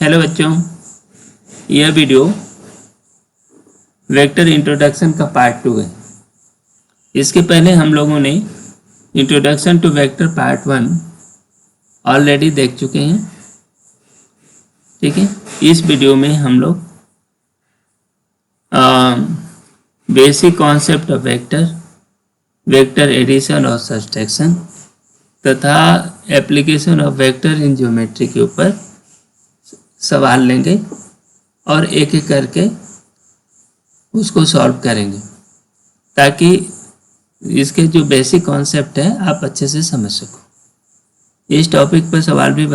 Hello बच्चों, यह video vector introduction का पार्ट 2 है। इसके पहले हम लोगों ने introduction to vector part 1 already देख चुके हैं। ठीक है, इस वीडियो में हम लोग basic concept of vector, vector addition और सब्ट्रैक्शन तथा application of vector in geometry के ऊपर सवाल लेंगे और एक एक करके उसको सॉल्व करेंगे ताकि इसके जो बेसिक कॉन्सेप्ट है आप अच्छे से समझ सको। इस टॉपिक पर सवाल भी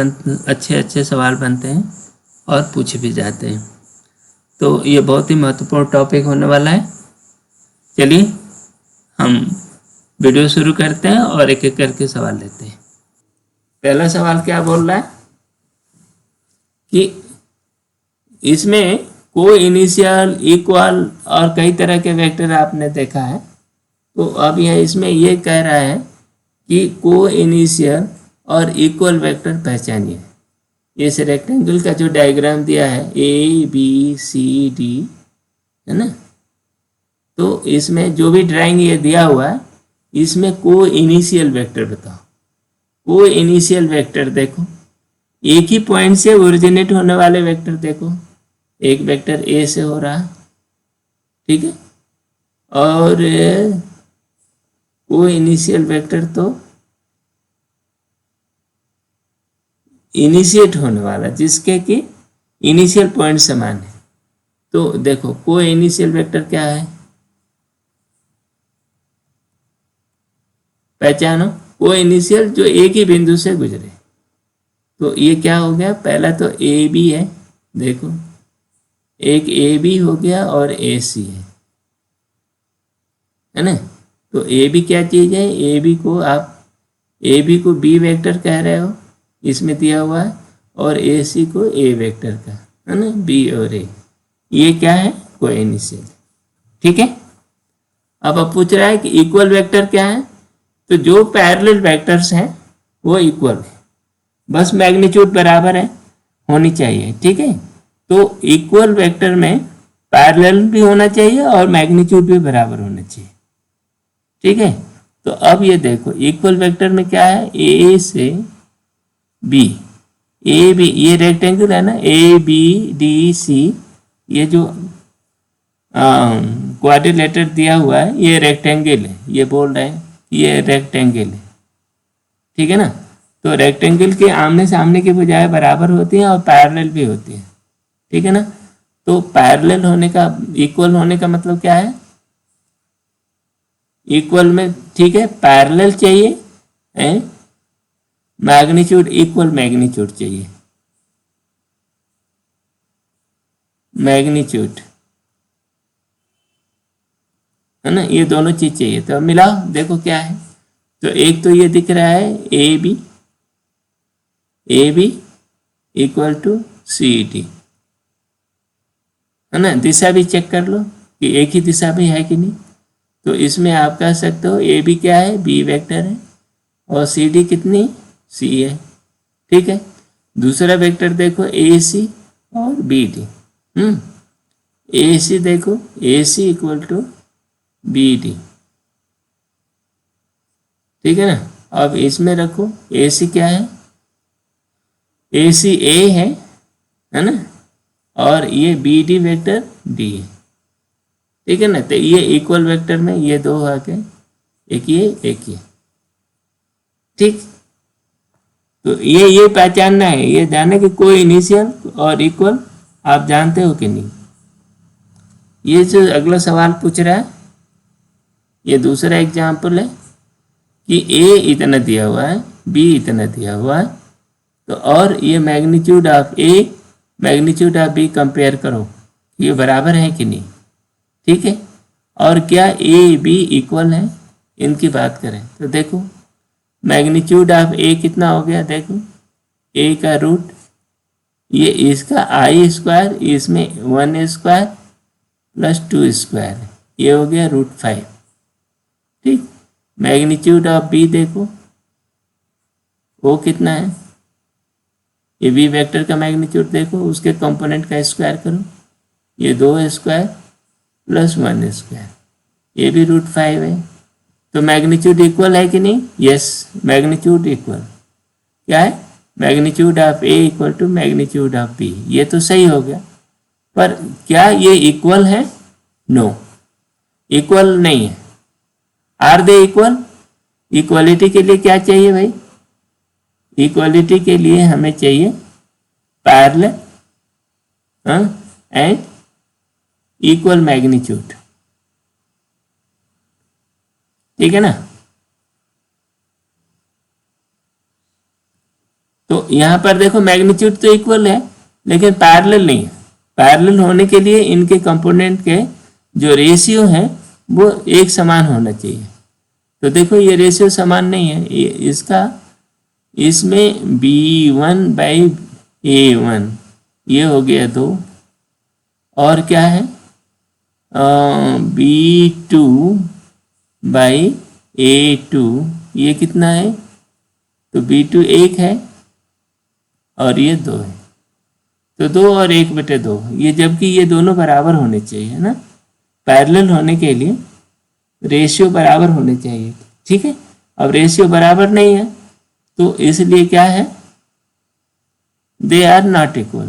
अच्छे सवाल बनते हैं और पूछे भी जाते हैं, तो ये बहुत ही महत्वपूर्ण टॉपिक होने वाला है। चलिए हम वीडियो शुरू करते हैं और एक एक करके सवाल लेते हैं। पहला सवाल क्या बोल रहा है कि इसमें को इनिशियल, इक्वल और कई तरह के वेक्टर आपने देखा है। तो अब यह इसमें ये कह रहा है कि को इनिशियल और इक्वल वेक्टर पहचानिए। इस रेक्टेंगल का जो डायग्राम दिया है ABCD है ना, तो इसमें जो भी ड्राइंग ये दिया हुआ है इसमें को इनिशियल वेक्टर बताओ। को इनिशियल वेक्टर देखो, एक ही पॉइंट से ओरिजिनेट होने वाले वेक्टर देखो। एक वेक्टर A से हो रहा है, ठीक है, और वो इनिशियल वेक्टर तो इनिशिएट होने वाला जिसके कि इनिशियल पॉइंट समान है। तो देखो को इनिशियल वेक्टर क्या है, पहचानो। को इनिशियल जो एक ही बिंदु से गुजरे, तो ये क्या हो गया, पहला तो AB है, देखो एक AB हो गया और AC है ना। तो AB क्या चीज है, AB को B वेक्टर कह रहे हो, इसमें दिया हुआ है, और AC को A वेक्टर का है ना, B और A। ये क्या है, को इनिशियल। ठीक है, अब पूछ रहा है कि इक्वल वेक्टर क्या है। तो जो पैरेलल वेक्टर्स हैं वो इक्वल है, बस मैग्नीट्यूड बराबर है होनी चाहिए। ठीक है, तो इक्वल वेक्टर में पैरेलल भी होना चाहिए और मैग्नीट्यूड भी बराबर होना चाहिए। ठीक है, तो अब ये देखो इक्वल वेक्टर में क्या है, A से B, AB ये रेक्टेंगल है ना, ABDC, ये जो क्वाड्रिलेटर दिया हुआ है ये रेक्टेंगल है, ये बोल रहे हैं ये रेक्टेंगल है। ठीक है ना, तो रेक्टेंगल के आमने सामने के बजाय बराबर होती हैं और पैरेलल भी होती हैं। ठीक है ना, तो पैरेलल होने का, इक्वल होने का मतलब क्या है, इक्वल में ठीक है पैरेलल चाहिए, मैग्नीट्यूड इक्वल मैग्नीट्यूड चाहिए, मैग्नीट्यूड है ना, ये दोनों चीज चाहिए। तो मिलाओ देखो क्या है। तो एक तो ये दिख रहा है AB इक्वल टू CD है ना। दिशा भी चेक कर लो कि एक ही दिशा भी है कि नहीं। तो इसमें आप कह सकते हो AB क्या है, B वेक्टर है, और CD कितनी, C है। ठीक है, दूसरा वेक्टर देखो AC और BD। AC देखो, AC इक्वल टू BD। ठीक है ना, अब इसमें रखो AC क्या है, AC A है ना, और ये BD वेक्टर D है। ठीक है ना, तो ये इक्वल वेक्टर में ये दो आ गए, एक ये। ठीक, तो ये पहचानना है, ये जाने कि कोई इनिशियल और इक्वल आप जानते हो कि नहीं। ये जो अगला सवाल पूछ रहा है, ये दूसरा एग्जाम्पल है कि A इतना दिया हुआ है, B इतना दिया हुआ है, तो और ये magnitude of A magnitude of B compare करो, ये बराबर है कि नहीं। ठीक है, और क्या AB इक्वल है, इनकी बात करें तो देखो मैग्नीट्यूड ऑफ A कितना हो गया, देखो A का रूट, ये इसका I स्क्वायर, इसमें 1 स्क्वायर प्लस 2 स्क्वायर, ये हो गया √5। ठीक, मैग्नीट्यूड ऑफ B देखो वो कितना है, ए बी वेक्टर का मैग्नीट्यूड देखो, उसके कंपोनेंट का स्क्वायर करो, ये 2 स्क्वायर प्लस 1 स्क्वायर, ये भी √5 है, तो मैग्नीट्यूड इक्वल है कि नहीं? Yes, magnitude equal. क्या है? Magnitude of A equal to magnitude of B, ये तो सही हो गया, पर क्या ये इक्वल है? नो, इक्वल नहीं है। Are they equal? इक्वलिटी के लिए क्या चाहिए भाई? इक्वलिटी के लिए हमें चाहिए पैरेलल एंड इक्वल मैग्नीट्यूड, ठीक है ना? तो यहां पर देखो मैग्नीट्यूड तो इक्वल है लेकिन पैरेलल नहीं है। पैरेलल होने के लिए इनके कंपोनेंट के जो रेशियो है वो एक समान होना चाहिए। तो देखो ये रेशियो समान नहीं है, इसका इसमें B1/A1 ये हो गया 2, और क्या है B2/A2 ये कितना है? तो B2 1 है और ये 2 है, तो 2 और 1/2 ये, जबकि ये दोनों बराबर होने चाहिए, है ना? पैरेलल होने के लिए रेशियो बराबर होने चाहिए, ठीक है? अब रेशियो बराबर नहीं है तो इसलिए क्या है? दे आर नॉट इक्वल,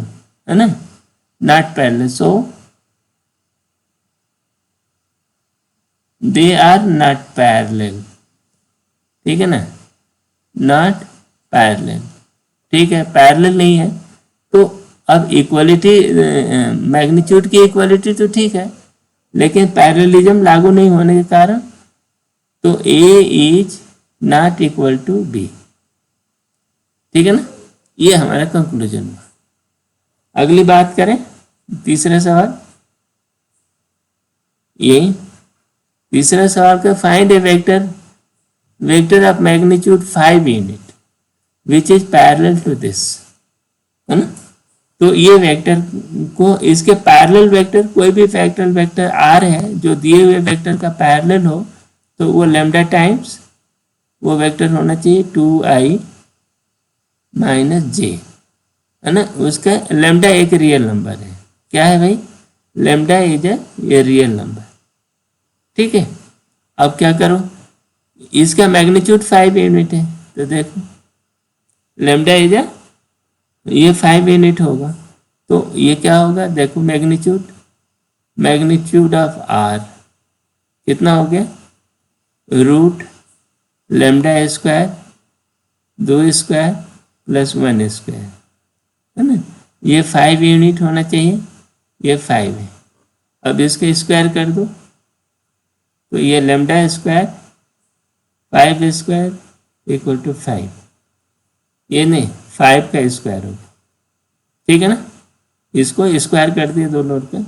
है ना? Not parallel, so they are not parallel, ठीक है ना? नॉट पैरेलल, ठीक है, पैरेलल नहीं है। तो अब इक्वलिटी, मैग्नीट्यूड की इक्वलिटी तो ठीक है, लेकिन पैरेललिज्म लागू नहीं होने के कारण तो A is not equal to B, ठीक है ना? ये हमारा कंक्लूजन हुआ। अगली बात करें, तीसरा सवाल, ये तीसरा सवाल का find a vector of magnitude 5 unit which is parallel to this, है ना? तो ये वेक्टर को, इसके पैरेलल वेक्टर, कोई भी फैक्टरल वेक्टर R है जो दिए हुए वेक्टर का पैरेलल हो तो वो लैम्डा टाइम्स वो वेक्टर होना चाहिए 2i - j, है ना? उसका लैम्डा एक रियल नंबर है। क्या है भाई? Lambda is a real number, ठीक है? अब क्या करो, इसका मैग्नीट्यूड 5 यूनिट है, तो देखो लैम्डा इज ये 5 यूनिट होगा, तो ये क्या होगा? देखो मैग्नीट्यूड ऑफ R कितना हो गया? Root lambda square 2 square plus 1 square, है ना? ये 5 यूनिट होना चाहिए, ये 5 है। अब इसका स्क्वायर कर दो तो ये lambda square 5 square equal to 5, ये नहीं 5 का स्क्वायर होगा, ठीक है ना? इसको स्क्वायर कर दिए दोनों का,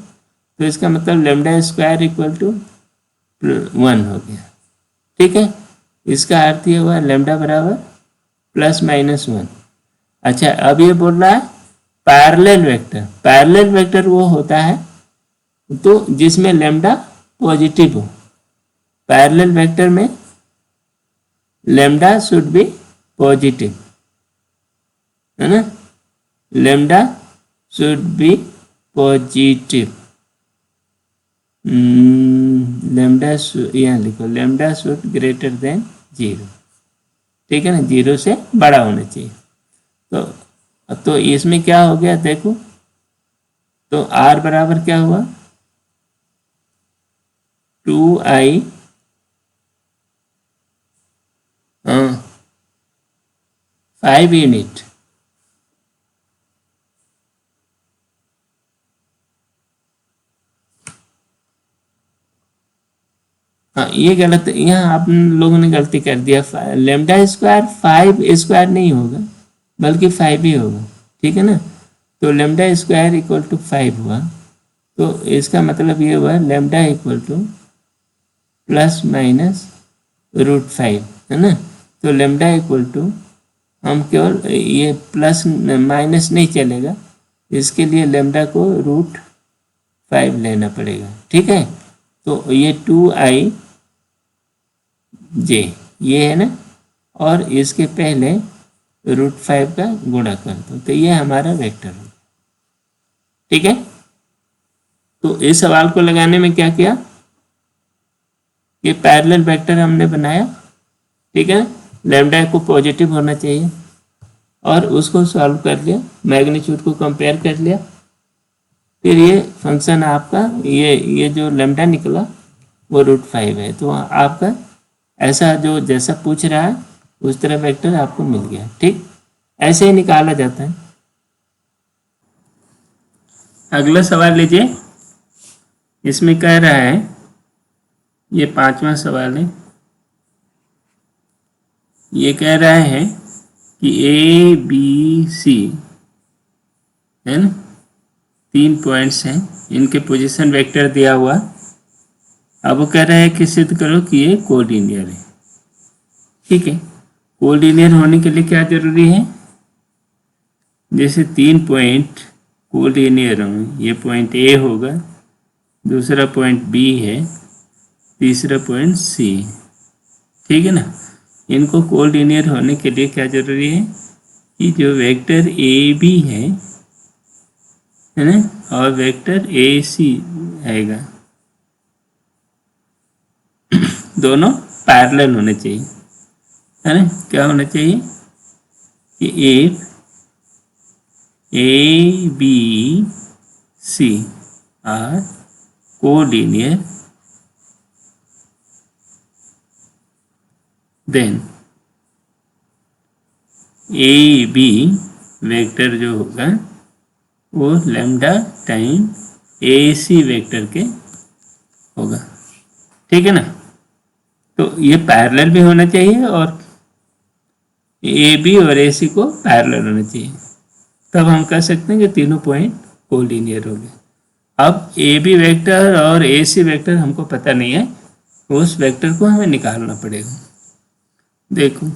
तो इसका मतलब लैम्डा स्क्वायर इक्वल टू 1 हो गया, ठीक है? इसका अर्थ ये हुआ लैम्डा बराबर ±1। अच्छा, अब ये बोल रहा है पैरेलल वेक्टर। पैरेलल वेक्टर वो होता है तो जिसमें लैम्डा पॉजिटिव हो। पैरेलल वेक्टर में लैम्डा शुड बी पॉजिटिव, है ना? Lambda should be positive, lambda यहाँ लिखो, लैम्डा शुड ग्रेटर देन 0, ठीक है ना? 0 से बड़ा होना चाहिए। तो इसमें क्या हो गया देखो, तो R बराबर क्या हुआ? 2i 5 यूनिट, हाँ ये गलत, यहाँ आप लोगों ने गलती कर दिया। लैम्डा स्क्वायर 5 स्क्वायर नहीं होगा बल्कि 5 ही होगा, ठीक है ना? तो लैम्डा स्क्वायर इक्वल टू 5 हुआ, तो इसका मतलब ये हुआ लैम्डा इक्वल टू ±√5, है ना? तो लैम्डा इक्वल टू, हम केवल ये प्लस माइनस नहीं चलेगा, इसके लिए लैम्डा को √5 लेना पड़ेगा, ठीक है? तो ये 2i j ये है ना, और इसके पहले √5 का गुणा कर दो, तो ये हमारा वेक्टर होगा। ठीक है, तो इस सवाल को लगाने में क्या किया, ये पैरेलल वेक्टर हमने बनाया। ठीक है, लैम्डा को पॉजिटिव होना चाहिए और उसको सॉल्व कर लिया, मैग्नीट्यूड को कंपेयर कर लिया, फिर ये फंक्शन आपका ये जो लैम्डा निकला वो √5 है। तो आपका ऐसा जो जैसा पूछ रहा है उस तरह वेक्टर आपको मिल गया। ठीक, ऐसे ही निकाला जाता है। अगला सवाल लीजिए, इसमें कह रहा है, ये 5वां सवाल है, ये कह रहा है कि ABC है ना, 3 पॉइंट्स हैं, इनके पोजीशन वेक्टर दिया हुआ। अब वो कह रहा है कि सिद्ध करो कि ये कोलिनियर है। ठीक है, कोलिनियर होने के लिए क्या जरूरी है, जैसे 3 पॉइंट कोलिनियर होंगे, ये पॉइंट A होगा, दूसरा पॉइंट B है, तीसरा पॉइंट C। ठीक है ना, इनको कोलिनियर होने के लिए क्या जरूरी है कि जो वेक्टर AB है ना, और वेक्टर AC आएगा, दोनों पैरेलल होने चाहिए, है ना। क्या होना चाहिए कि ABC are collinear, then AB vector जो होगा वो लैम्डा टाइम AC वेक्टर के होगा। ठीक है ना, तो ये पैरेलल भी होना चाहिए और AB और AC को पैरेलल होना चाहिए, तब हम कह सकते हैं कि तीनों पॉइंट कोलिनियर हो गए। अब AB वेक्टर और AC वेक्टर हमको पता नहीं है, उस वेक्टर को हमें निकालना पड़ेगा। देखो,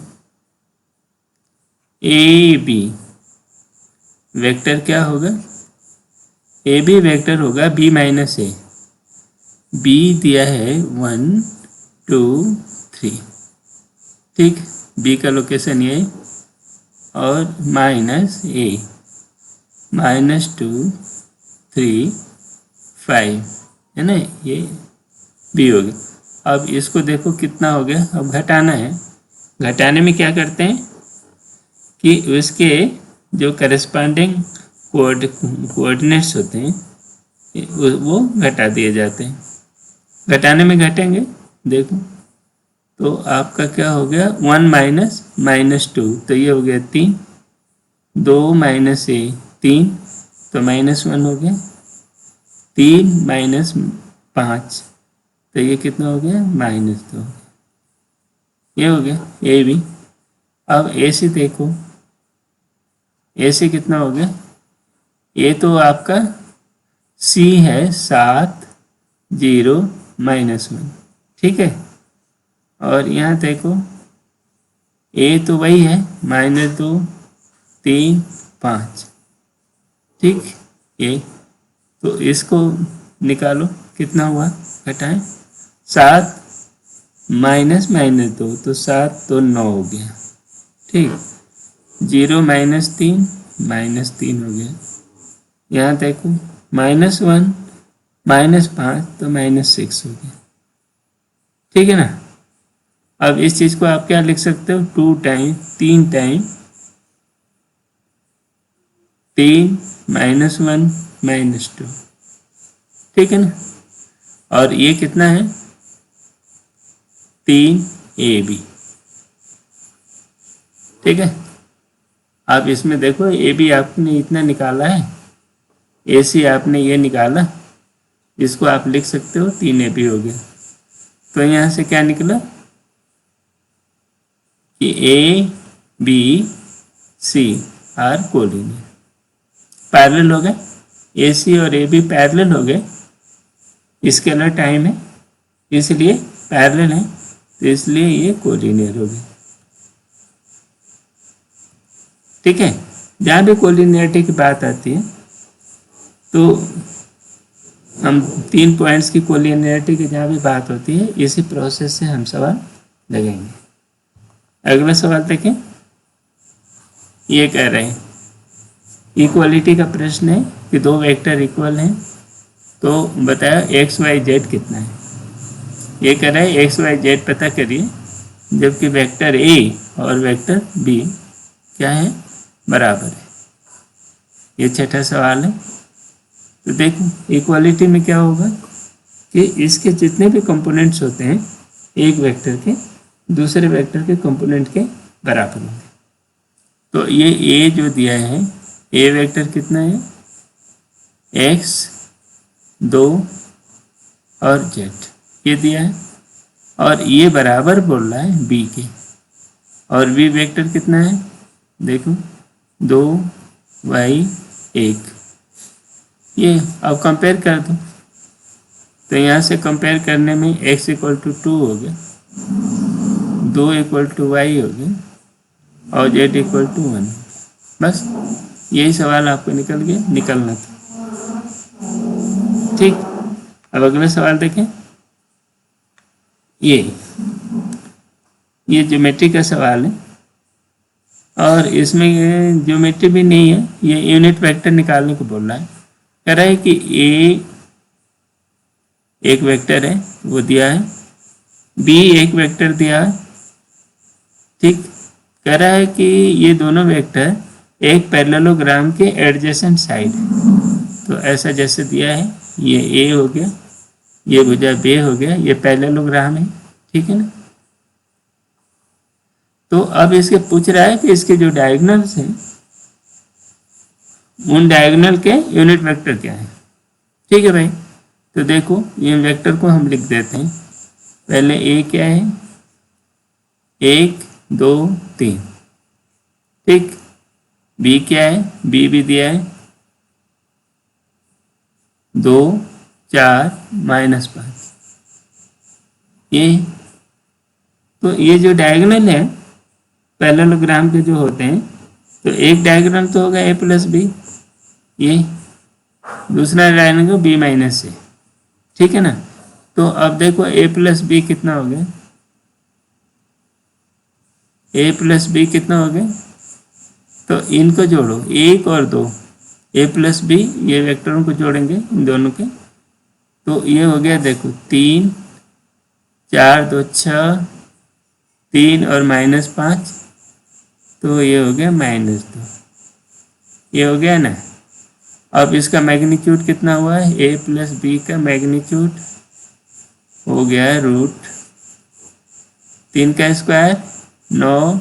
AB वेक्टर क्या होगा, AB वेक्टर होगा B माइनस A, B दिया है 1 2 3। ठीक, B का लोकेशन ये और माइनस A -2 3 5 है ना, ये B हो गया। अब इसको देखो कितना हो गया, अब घटाना है। घटाने में क्या करते हैं कि उसके जो करस्पॉन्डिंग कोऑर्डिनेट्स होते हैं वो घटा दिए जाते हैं। घटाने में घटेंगे, देखो तो आपका क्या हो गया, 1 -2, तो ये हो गया 3, 2 - A 3, तो -1 हो गया, 3 - 5, तो ये कितना हो गया, -2, ये हो गया AB। अब AC देखो, AC कितना हो गया, ये तो आपका C है 7 0 -1। ठीक है, और यहाँ देखो A तो वही है -2 3 5। ठीक, ये तो इसको निकालो, कितना हुआ, घटाएं, 7 -2, तो 7 तो 9 हो गया। ठीक, 0 -3 -3 हो गया। यहाँ देखो -1 -5, तो -6 हो गया। ठीक है ना, अब इस चीज को आप क्या लिख सकते हो, 2 टाइम 3 टाइम 3 -1 -2। ठीक है ना, और ये कितना है, 3 AB। ठीक है, आप इसमें देखो AB आपने इतना निकाला है, AC आपने ये निकाला, इसको आप लिख सकते हो 3 AB हो गया। तो यहाँ से क्या निकला कि ABC आर कोलिनियर, पैरेलल हो गए, AC और AB पैरेलल हो गए, स्केलर टाइम है इसलिए पैरेलल है, तो इसलिए ये कोलिनियर हो गए। ठीक है, जहाँ भी कोलिनियरिटी की बात आती है तो हम 3 पॉइंट्स की कोलिनियरिटी की जहाँ भी बात होती है, इसी प्रोसेस से हम सवाल लगेंगे। अगला सवाल देखें, ये कह रहे हैं इक्वलिटी का प्रश्न है कि दो वेक्टर इक्वल हैं, तो बताया एक्स वाई जेड कितना है। ये कह रहा है एक्स वाई जेड पता करिए, जबकि वेक्टर ए और वेक्टर बी क्या है, बराबर है। ये छठा सवाल है। तो देखो इक्वालिटी में क्या होगा कि इसके जितने भी कंपोनेंट्स होते हैं एक वेक्टर के दूसरे वेक्टर के कंपोनेंट के बराबर होंगे। तो ये ए जो दिया है, ए वेक्टर कितना है, एक्स 2 और जेड ये दिया है, और ये बराबर बोल रहा है बी के। और बी वेक्टर कितना है, देखो 2 वाई 1। ये अब कंपेयर कर दो, तो यहाँ से कंपेयर करने में x इक्वल टू 2 हो गया, 2 इक्वल टू वाई हो गया और z इक्वल टू 1। बस यही सवाल आपको निकलना था। ठीक, अब अगला सवाल देखें। ये ज्योमेट्री का सवाल है, और इसमें ज्योमेट्री भी नहीं है, ये यूनिट वेक्टर निकालने को बोल रहा है। कह रहा है कि ए एक वेक्टर है वो दिया है, बी एक वेक्टर दिया है। ठीक, कह रहा है कि ये दोनों वेक्टर एक पैरेललोग्राम के एडजेसेंट साइड है। तो ऐसा जैसे दिया है, ये ए हो गया, ये भुजा बी हो गया, ये पैरेललोग्राम है, ठीक है ना। तो अब इसके पूछ रहा है कि इसके जो डायगोनल्स हैं उन डायगोनल के यूनिट वेक्टर क्या है। ठीक है भाई, तो देखो ये वेक्टर को हम लिख देते हैं। पहले ए क्या है, 1 2 3। ठीक, बी क्या है, बी भी दिया है 2 4 -5। ये तो ये जो डायगोनल है पैरेललोग्राम के जो होते हैं, तो एक डायगोनल तो होगा a प्लस बी, ये दूसरा डायगोनल बी माइनस से। ठीक है ना। तो अब देखो a प्लस बी कितना हो गया, a प्लस बी कितना हो गया, तो इनको जोड़ो 1 और 2, a प्लस बी, ये वेक्टरों को जोड़ेंगे इन दोनों के, तो ये हो गया देखो 3 4 2 6, 3 और -5, तो ये हो गया -2। ये हो गया ना। अब इसका मैग्नीट्यूड कितना हुआ है, a प्लस बी का मैग्नीट्यूड हो गया है √3 का स्क्वायर 9,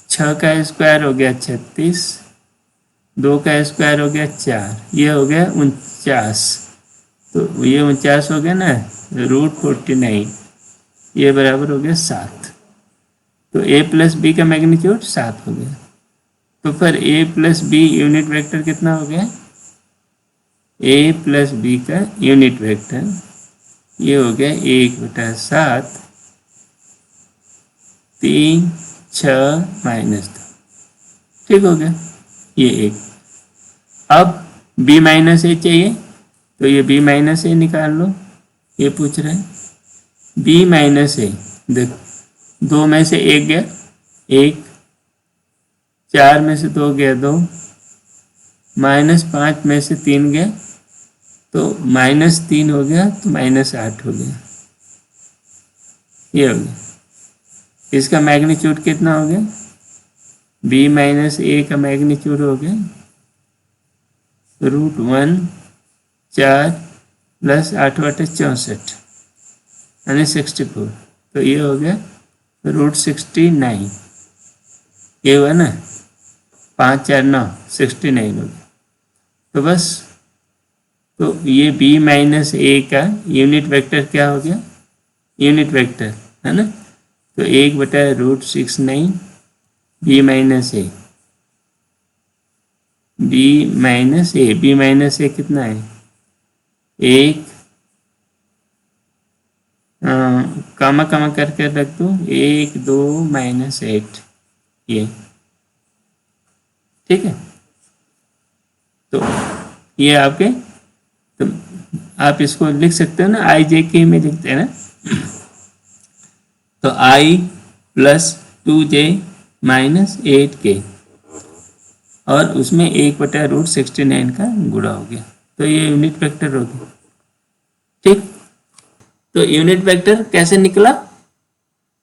6 का स्क्वायर हो गया 36, 2 का स्क्वायर हो गया 4, ये हो गया 49। तो ये 49 हो गया ना, √49, ये बराबर हो गया 7। तो a प्लस बी का मैग्नीट्यूड 7 हो गया। तो फिर a plus B unit vector कितना हो गया, a प्लस बी का यूनिट वेक्टर ये हो गया 1/7 3 6 -2। ठीक हो गया ये एक। अब b माइनस ए चाहिए, तो ये b माइनस ए निकाल लो। ये पूछ रहे हैं b माइनस ए, देखो 2 में से 1 गया 1, 4 में से 2 गया 2, -5 में से 3 गया, तो -3 हो गया, तो -8 हो गया। ये हो गया। इसका मैग्नीट्यूड कितना हो गया, b माइनस ए का मैग्नीट्यूड हो गया √1 4 + 8/64 यानी 64। तो ये हो गया √69। ये हुआ ना, 5 4 9 69 हो गया। तो बस, तो ये b माइनस ए का यूनिट वेक्टर क्या हो गया, यूनिट वेक्टर है ना। तो 1/√69 b माइनस ए, b माइनस ए कितना है 1, कामा करके रख दो 1 2 -8, ये ठीक है। तो ये आपके, तो आप इसको लिख सकते हो ना, आई जे के में लिखते हैं ना। तो i + 2j - 8k और उसमें 1/√69 का गुणा हो गया, तो ये यूनिट वेक्टर हो गया। ठीक, तो यूनिट वेक्टर कैसे निकला,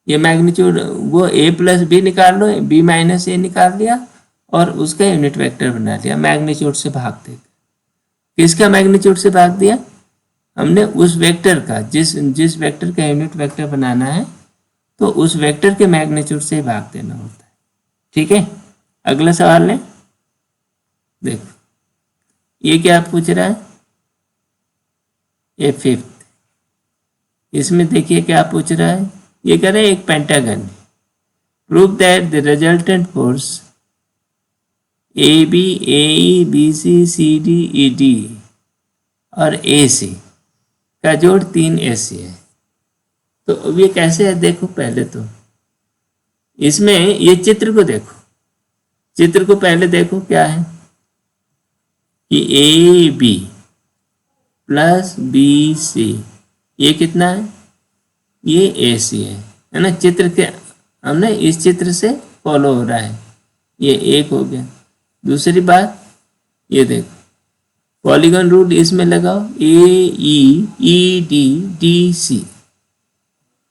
ये मैग्नीट्यूड वो a प्लस बी निकाल लो, b माइनस ए निकाल लिया और उसका यूनिट वेक्टर बना लिया मैग्नीट्यूड से भाग दे। किसका मैग्नीट्यूड से भाग दिया, हमने उस वेक्टर का, जिस वेक्टर का यूनिट वेक्टर बनाना है तो उस वेक्टर के मैग्नीट्यूड से भाग देना होता है। ठीक है, अगला सवाल है, देखो ये क्या पूछ रहा है, ये फिफ्थ, इसमें देखिए क्या पूछ रहा है, ये कह रहे हैं एक pentagon, prove that the resultant force A B A E B C C D E D और ए सी का जोड़ 3 AC है। तो अब ये कैसे है, देखो पहले तो इसमें ये चित्र को देखो, चित्र को पहले देखो क्या है कि A B plus B C ये कितना है, ये ए सी है ना, चित्र के हमने इस चित्र से फॉलो हो रहा है, ये एक हो गया। दूसरी बात ये देखो पॉलीगॉन रूल इसमें लगाओ, ए ई ई डी डी सी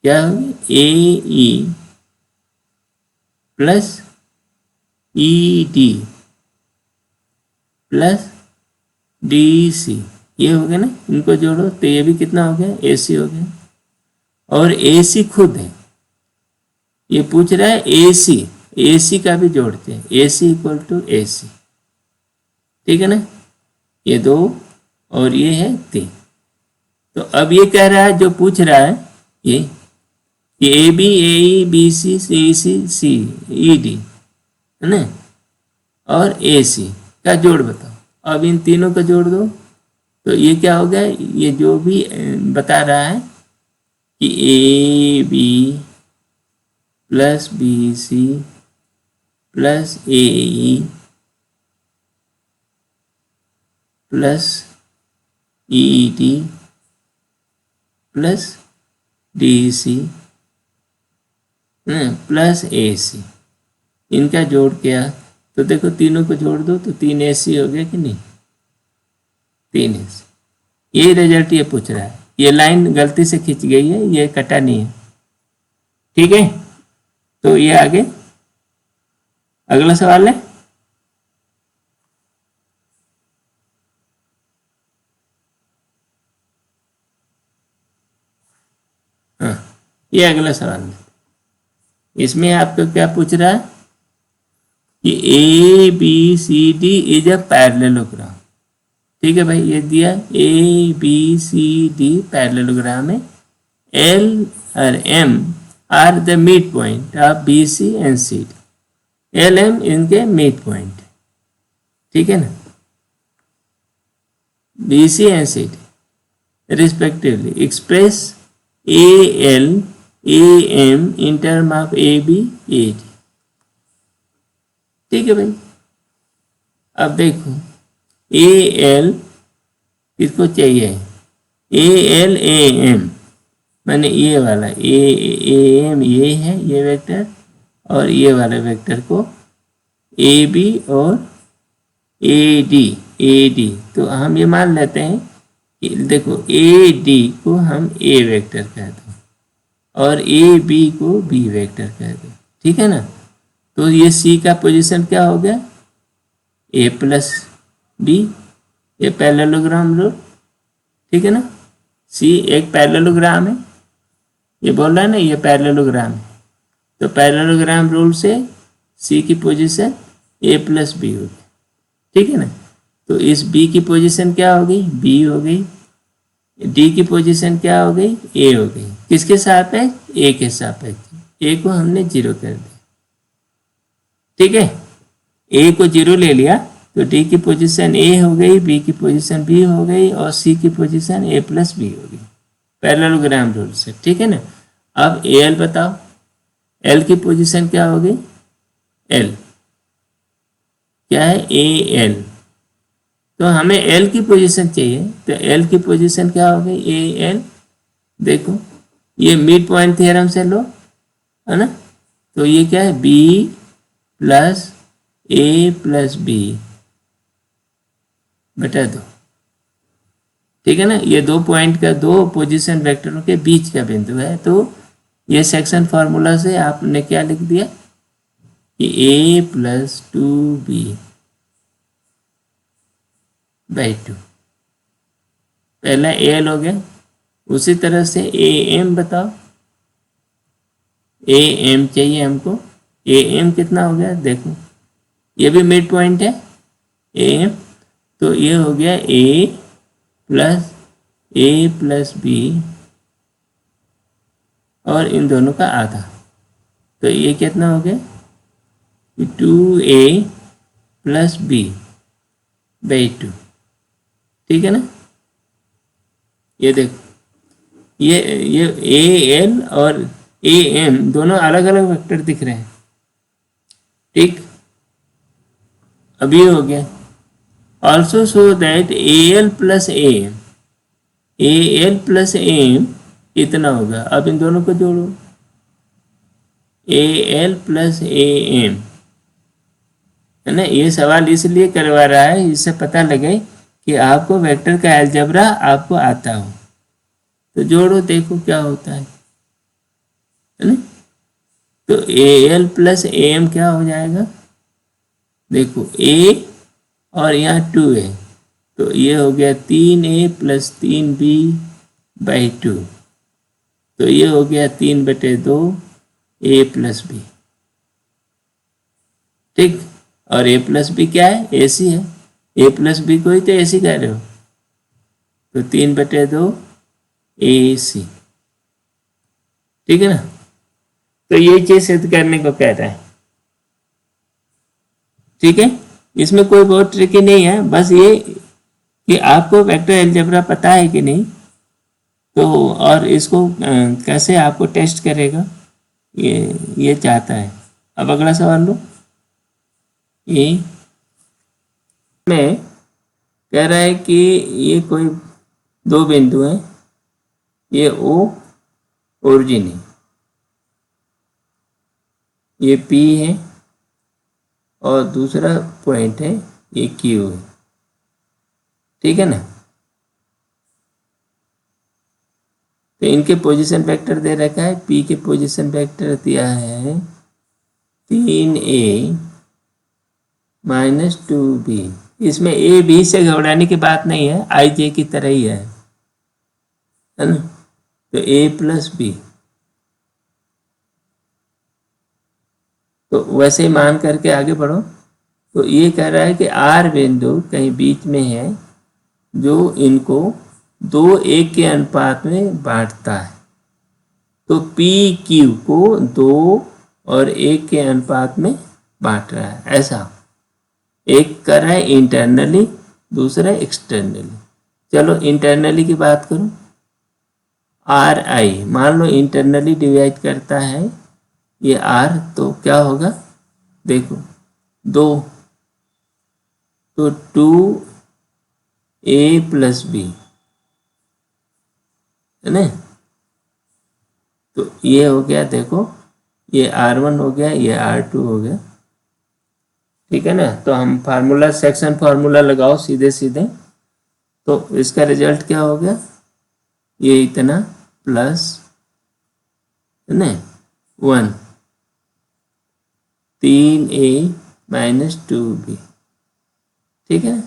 क्या होगी, A E plus E D plus D C, ये हो गया ना, इनको जोड़ो तो ये भी कितना हो गया, ए सी हो गया। और ए सी खुद है, ये पूछ रहा है ए सी का भी जोड़ते हैं, ए सी इक्वल टू ए सी, ठीक है ना, ये 2 और ये है 3। तो अब ये कह रहा है, जो पूछ रहा है ये कि A B A E B C C C C E D है ना, और ए सी का जोड़ बताओ। अब इन तीनों का जोड़ दो तो ये क्या हो गया, ये जो भी बता रहा है कि A B plus B C plus A E plus E D plus D C plus A C, इनका जोड़ किया तो देखो तीनों को जोड़ दो तो 3 AC हो गया कि नहीं, 3 AC। ये रिजल्ट ये पूछ रहा है, ये लाइन गलती से खिंच गई है, ये कटा नहीं है, ठीक है। तो ये आगे अगला सवाल है, हाँ ये अगला सवाल है। इसमें आपको क्या पूछ रहा है कि A B C D is a parallelogram, ठीक है भाई, ये दिया A B C D parallelogram है, एल और M are the mid point of B C and C D, L M इनके मिड पॉइंट, ठीक है ना, B C and C D respectively express A L A M in term of A B A D, ठीक है भाई। अब देखो A L किसको चाहिए, ए एल ए एम मैंने ये वाला ए एम ये है ये वेक्टर, और ये वाले वेक्टर को ए बी और ए डी, तो हम ये मान लेते हैं कि देखो ए डी को हम ए वेक्टर कहते हैं और ए बी को बी वेक्टर कहते हैं, ठीक है ना। तो ये सी का पोजीशन क्या हो गया, ए प्लस बी, ये पैरेललोग्राम रूल, ठीक है ना, सी एक पैरेललोग्राम है, ये बोल रहा है ना ये पैरेललोग्राम है, तो पैरेललोग्राम रूल से सी की पोजीशन ए प्लस बी हो गई, ठीक है ना। तो इस बी की पोजीशन क्या हो गई, बी हो गई, डी की पोजीशन क्या हो गई, ए हो गई, किसके सापेक्ष, ए के सापेक्ष, ए को हमने 0 कर दिया, ठीक है, ए को 0 ले लिया तो डी की पोजीशन ए हो गई, बी की पोजीशन बी हो गई और सी की पोजीशन ए प्लस बी हो गई पैरेललोग्राम रूल से, ठीक है ना। अब ए एल बताओ, एल की पोजीशन क्या हो गई, एल क्या है, ए एल, तो हमें एल की पोजीशन चाहिए, तो एल की पोजीशन क्या हो गई, ए एल, देखो ये मिड पॉइंट थ्योरम से लो है ना, तो ये क्या है बी प्लस ए प्लस बी बटा 2। ठीक है ना, ये 2 पॉइंट का, 2 पोजीशन वेक्टरों के बीच का बिंदु है। तो ये सेक्शन फार्मूला से आपने क्या लिख दिया कि ए प्लस 2b बाई 2, पहला एल हो गया। उसी तरह से ए एम बताओ, ए एम चाहिए हमको। ए एम कितना हो गया देखो, ये भी मिड पॉइंट है ए एम, तो ये हो गया ए प्लस बी और इन दोनों का आधा, तो ये कितना हो गया 2a प्लस बी बाई 2। ठीक है ना, ये देखो, ये ए एल और ए एम दोनों अलग अलग वेक्टर दिख रहे हैं। ठीक, अब ये हो गया। Also show that A L plus A L plus M इतना होगा। अब इन दोनों को जोड़ो, A L plus A M, है ना। ये सवाल इसलिए करवा रहा है, इससे पता लगे कि आपको वेक्टर का अलजेब्रा आपको आता हो। तो जोड़ो, देखो क्या होता है ना। तो A L plus A M क्या हो जाएगा, देखो ए और यहाँ 2a, तो ये हो गया 3a प्लस 3b बाई 2, तो ये हो गया 3/2 a प्लस बी। ठीक, और a प्लस बी क्या है, AC है। a प्लस बी को ही तो AC कह रहे हो, तो 3/2 AC। ठीक है ना, तो ये चीज सिद्ध करने को कह रहा है। ठीक है, इसमें कोई बहुत ट्रिकी नहीं है, बस ये कि आपको वेक्टर अलजेब्रा पता है कि नहीं, तो और इसको कैसे आपको टेस्ट करेगा, ये चाहता है। अब अगला सवाल लो। ये में कह रहा है कि ये कोई 2 बिंदु हैं, ये O ओरिजिन है, ये P है और दूसरा पॉइंट है ये Q है। ठीक है ना, तो इनके पोजीशन वेक्टर दे रखा है। P के पोजीशन वेक्टर दिया है 3a माइनस 2b। इसमें a b से घबराने की बात नहीं है, i j की तरह ही है ना। तो a प्लस बी, तो वैसे ही मान करके आगे बढ़ो। तो ये कह रहा है कि R बिंदु कहीं बीच में है जो इनको 2:1 के अनुपात में बांटता है। तो पी क्यू को 2 और 1 के अनुपात में बांट रहा है, ऐसा। एक कर रहा है इंटरनली, दूसरा एक्सटर्नली। चलो इंटरनली की बात करूं, आर आई मान लो इंटरनली डिवाइड करता है ये आर, तो क्या होगा देखो 2, तो 2a प्लस बी, है ना। तो ये हो गया, देखो ये R1 हो गया, ये R2 हो गया। ठीक है ना, तो हम फार्मूला, सेक्शन फार्मूला लगाओ सीधे सीधे, तो इसका रिजल्ट क्या हो गया, ये इतना प्लस, है ना, 1 3a माइनस 2b। ठीक है,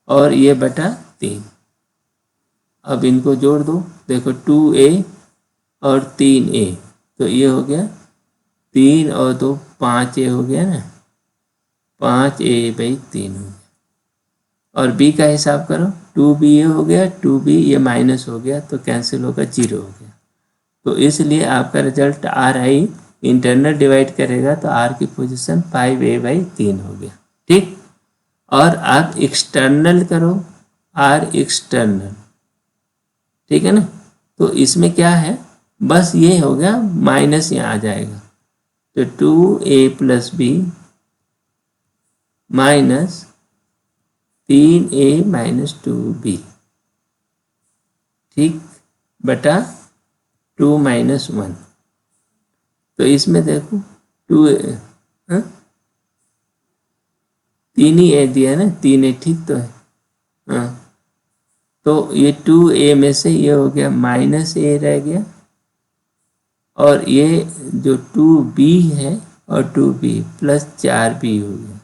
और ये बटा 3। अब इनको जोड़ दो, देखो 2a और 3a, तो ये हो गया 3 और 2 5a हो गया ना, 5a बाई 3 हो गया। और b का हिसाब करो, 2b ये हो गया, 2b ये माइनस हो गया, तो कैंसिल होगा, 0 हो गया। तो इसलिए आपका result are I internal divide करेगा तो r की पोजीशन 5a बाई 3 हो गया। ठीक, और आप एक्सटर्नल करो, r एक्सटर्नल। ठीक है ना, तो इसमें क्या है, बस ये हो गया, माइनस यहाँ आ जाएगा, तो 2a plus B minus 3a minus 2b, ठीक, बटा 2 माइनस 1। तो इसमें देखो 2, तीन ही ए दिया ना, 3a ठीक तो है। हाँ, तो ये 2a में से ये हो गया -a रह गया, और ये जो 2b है और 2b प्लस 4b हो गया,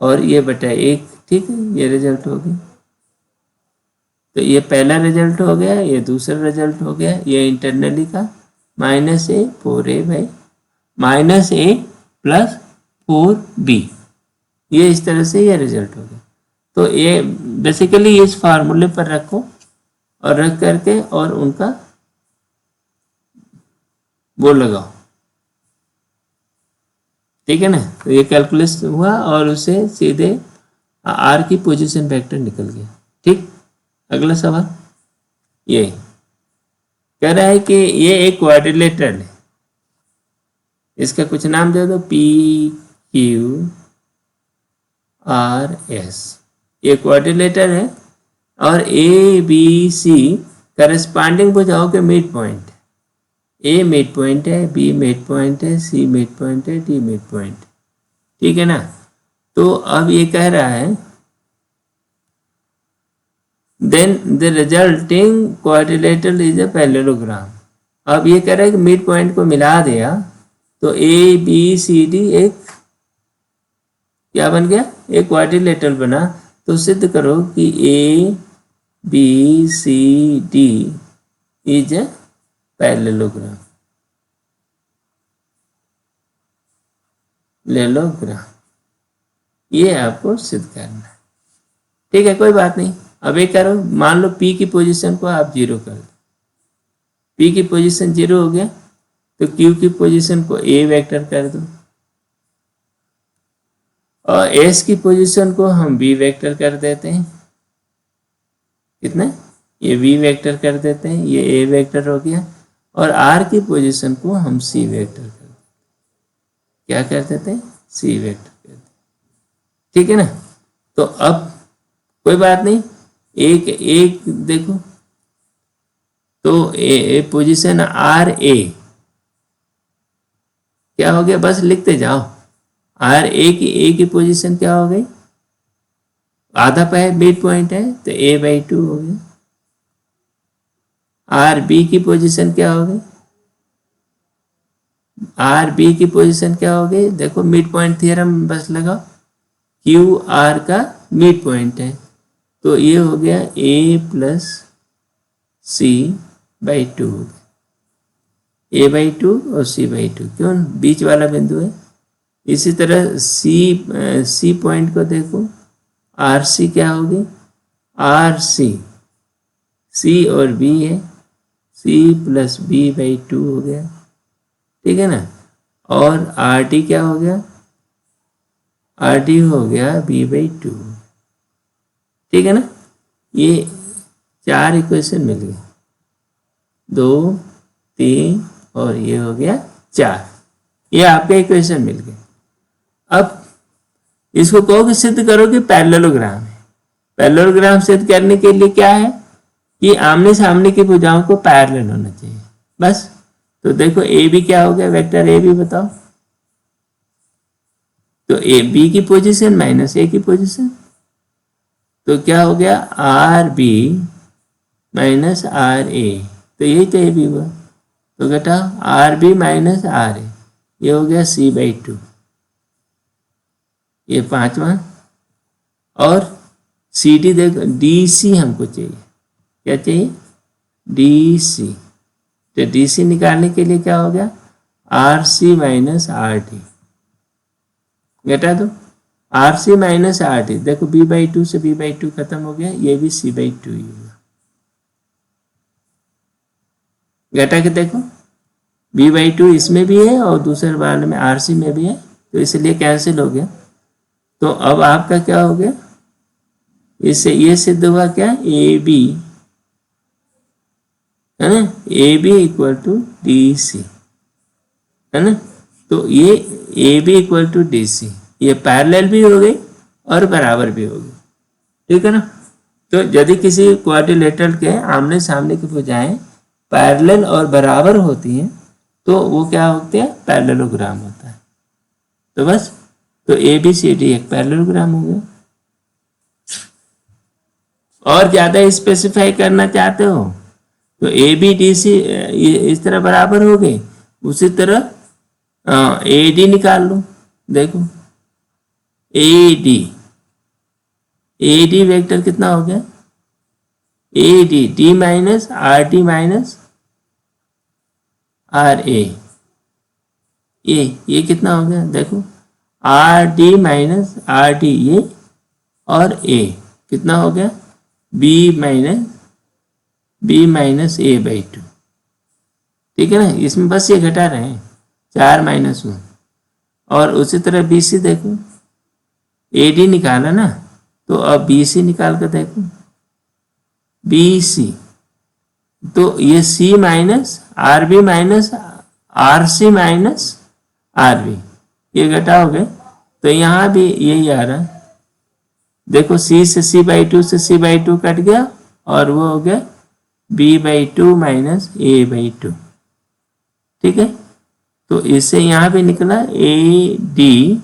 और ये बटा 1, ठीक है, ये रिजल्ट हो गया। तो ये पहला रिजल्ट हो गया, ये दूसरा रिजल्ट हो गया, ये इंटरनली का -a 4a by -a plus 4b, ये इस तरह से ये रिजल्ट हो गया। तो ये बेसिकली इस फार्मूले पर रखो और रख करके और उनका वो लगाओ, ठीक है ना। तो ये कैलकुलस हुआ और उसे सीधे आर की पोजीशन वेक्टर निकल गया, ठीक। अगला सवाल ये कह रहा है कि ये एक क्वाड्रिलेटरल है, इसका कुछ नाम दे दो, PQRS। ये क्वाड्रिलेटरल है और ABC करस्पॉन्डिंग बुझाओ के mid point, A mid point है, B मिड पॉइंट है, C मिड पॉइंट है, D मिड पॉइंट, ठीक है ना। तो अब ये कह रहा है then the resulting quadrilateral is a parallelogram। अब ये कह रहा है कि मिड पॉइंट को मिला दिया तो ABCD एक क्या बन गया, एक क्वाड्रिलेटरल बना। तो सिद्ध करो कि ABCD इज ए पैरेललोग्राम, लेलोग्राम, ये आपको सिद्ध करना है, ठीक है, कोई बात नहीं। अब एक करो, मान लो P की पोजीशन को आप 0 कर दो, P की पोजीशन 0 हो गया तो Q की पोजीशन को A वेक्टर कर दो, और S की पोजीशन को हम B वेक्टर कर देते हैं, कितना, ये V वेक्टर कर देते हैं, ये A वेक्टर हो गया, और R की पोजीशन को हम C वेक्टर कर देते हैं, क्या कर देते हैं, C वेक्टर कर देते हैं, ठीक है ना। तो अब कोई बात नहीं, एक देखो, तो ए पोजीशन RA क्या हो गया, बस लिखते जाओ, RA की पोजीशन क्या हो गई, आधा पाए मिड पॉइंट है तो A/2 हो गया। RB की पोजीशन क्या हो गई, RB की पोजीशन क्या हो गई, देखो मिड पॉइंट थ्योरम बस लगाओ, QR का मिड पॉइंट है तो ये हो गया A प्लस C/2 हो गया, A/2 और C/2, क्यों, बीच वाला बिंदु है। इसी तरह C पॉइंट को देखो, RC क्या होगी, RC C और B है, C प्लस B/2 हो गया, ठीक है ना। और RD क्या हो गया, RD हो गया B/2, ठीक है ना। ये 4 इक्वेशन मिल गए, 2, 3 और ये हो गया 4, ये आपके इक्वेशन मिल गए। अब इसको कहो कि सिद्ध करो कि पैरेललोग्राम है। पैरेललोग्राम सिद्ध करने के लिए क्या है कि आमने सामने की भुजाओं को पैरेलल होना चाहिए, बस। तो देखो AB क्या हो गया, वेक्टर AB बताओ, तो B की पोजीशन -A की पोजीशन, तो क्या हो गया, RB माइनस RA, तो यही तो AB हुआ। तो बेटा RB माइनस RA, ये हो गया C/2, ये 5वां। और CD देखो, DC हमको चाहिए, क्या चाहिए, DC। तो DC निकालने के लिए क्या हो गया, RC माइनस RD, घटा दो, RC माइनस RD, देखो B/2 से B/2 खत्म हो गया, ये भी C/2 ही हुआ, घटा के देखो B/2 इसमें भी है और दूसरे वाले में RC में भी है, तो इसलिए कैंसिल हो गया। तो अब आपका क्या हो गया, इससे ये सिद्ध हुआ क्या, AB है ना, AB इक्वल टू DC है ना। तो ये AB इक्वल टू DC, ये पैरेलल भी हो गई और बराबर भी हो गई, ठीक है ना। तो यदि किसी क्वाड्रिलेटरल के आमने सामने की भुजाएं पैरेलल और बराबर होती हैं तो वो क्या होते हैं, पैरेललोग्राम होता है। तो बस, तो ए बी सी डी एक पैरेललोग्राम हो गया। और ज्यादा स्पेसिफाई करना चाहते हो तो ए बी डी सी इस तरह बराबर हो गए, उसी तरह ए डी निकाल लो। देखो ए डी वेक्टर कितना हो गया, A D minus R T minus R ये कितना हो गया, देखो R D minus R T ये, और ए कितना हो गया, B minus A by two. ठीक है ना, इसमें बस ये घटा रहे हैं 4-1। और उसी तरह बी सी देखो, ए डी निकाला ना, तो अब बी सी निकाल कर देखो, बी सी तो ये C minus R B minus R C minus R B, ये घटा हो गए, तो यहाँ भी यही आ रहा है। देखो सी से सी बाई टू से सी बाई टू कट गया, और वो हो गया B by two minus A by two. ठीक है, तो इससे यहाँ भी निकला A D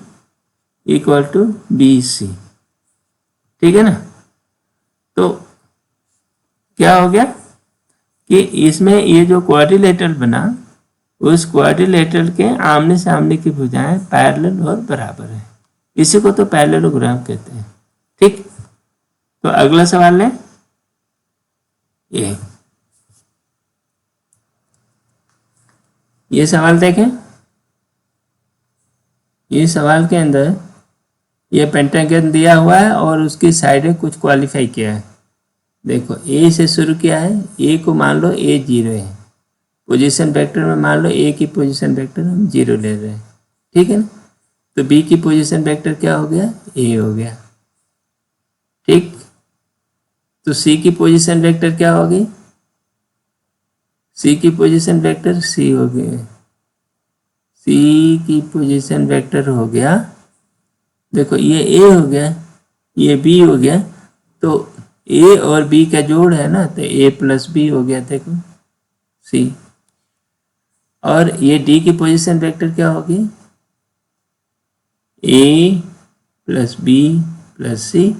equal to B C. ठीक है ना, तो क्या हो गया कि इसमें ये जो क्वाड्रिलेटरल बना, उस क्वाड्रिलेटरल के आमने सामने की भुजाएं पैरेलल और बराबर है, इसी को तो पैरेललोग्राम कहते हैं। ठीक, तो अगला सवाल है ये सवाल देखें। ये सवाल के अंदर ये पेंटागन दिया हुआ है और उसकी साइडें कुछ क्वालिफाई किया है। देखो ए से शुरू किया है, ए को मान लो ए 0 है, पोजीशन वेक्टर में मान लो ए की पोजीशन वेक्टर हम 0 ले रहे हैं। ठीक है ना, तो बी की पोजीशन वेक्टर क्या हो गया, ए हो गया। ठीक, तो सी की पोजीशन वेक्टर क्या होगी, सी की पोजीशन वेक्टर सी हो गया, सी की पोजीशन वेक्टर हो गया, देखो ये ए हो गया, ये बी हो गया, तो ए और बी का जोड़ है ना, तो ए प्लस बी हो गया, देखो सी। और ये डी की पोजीशन वेक्टर क्या होगी, ए प्लस बी प्लस सी।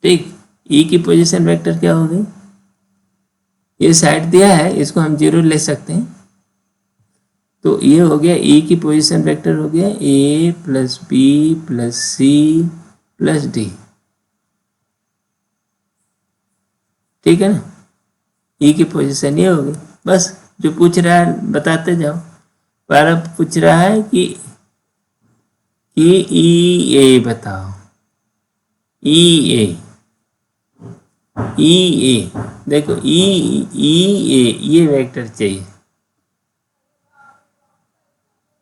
ठीक, ई की पोजीशन वेक्टर क्या होगी, ये साइड दिया है, इसको हम 0 ले सकते हैं, तो ये हो गया ई की पोजीशन वेक्टर हो गया A plus B plus C plus D. ठीक है ना, ई की पोजीशन ये होगी। बस जो पूछ रहा है बताते जाओ। पर अब पूछ रहा है कि ई ए बताओ, ई ए देखो ई ए ये वेक्टर चाहिए,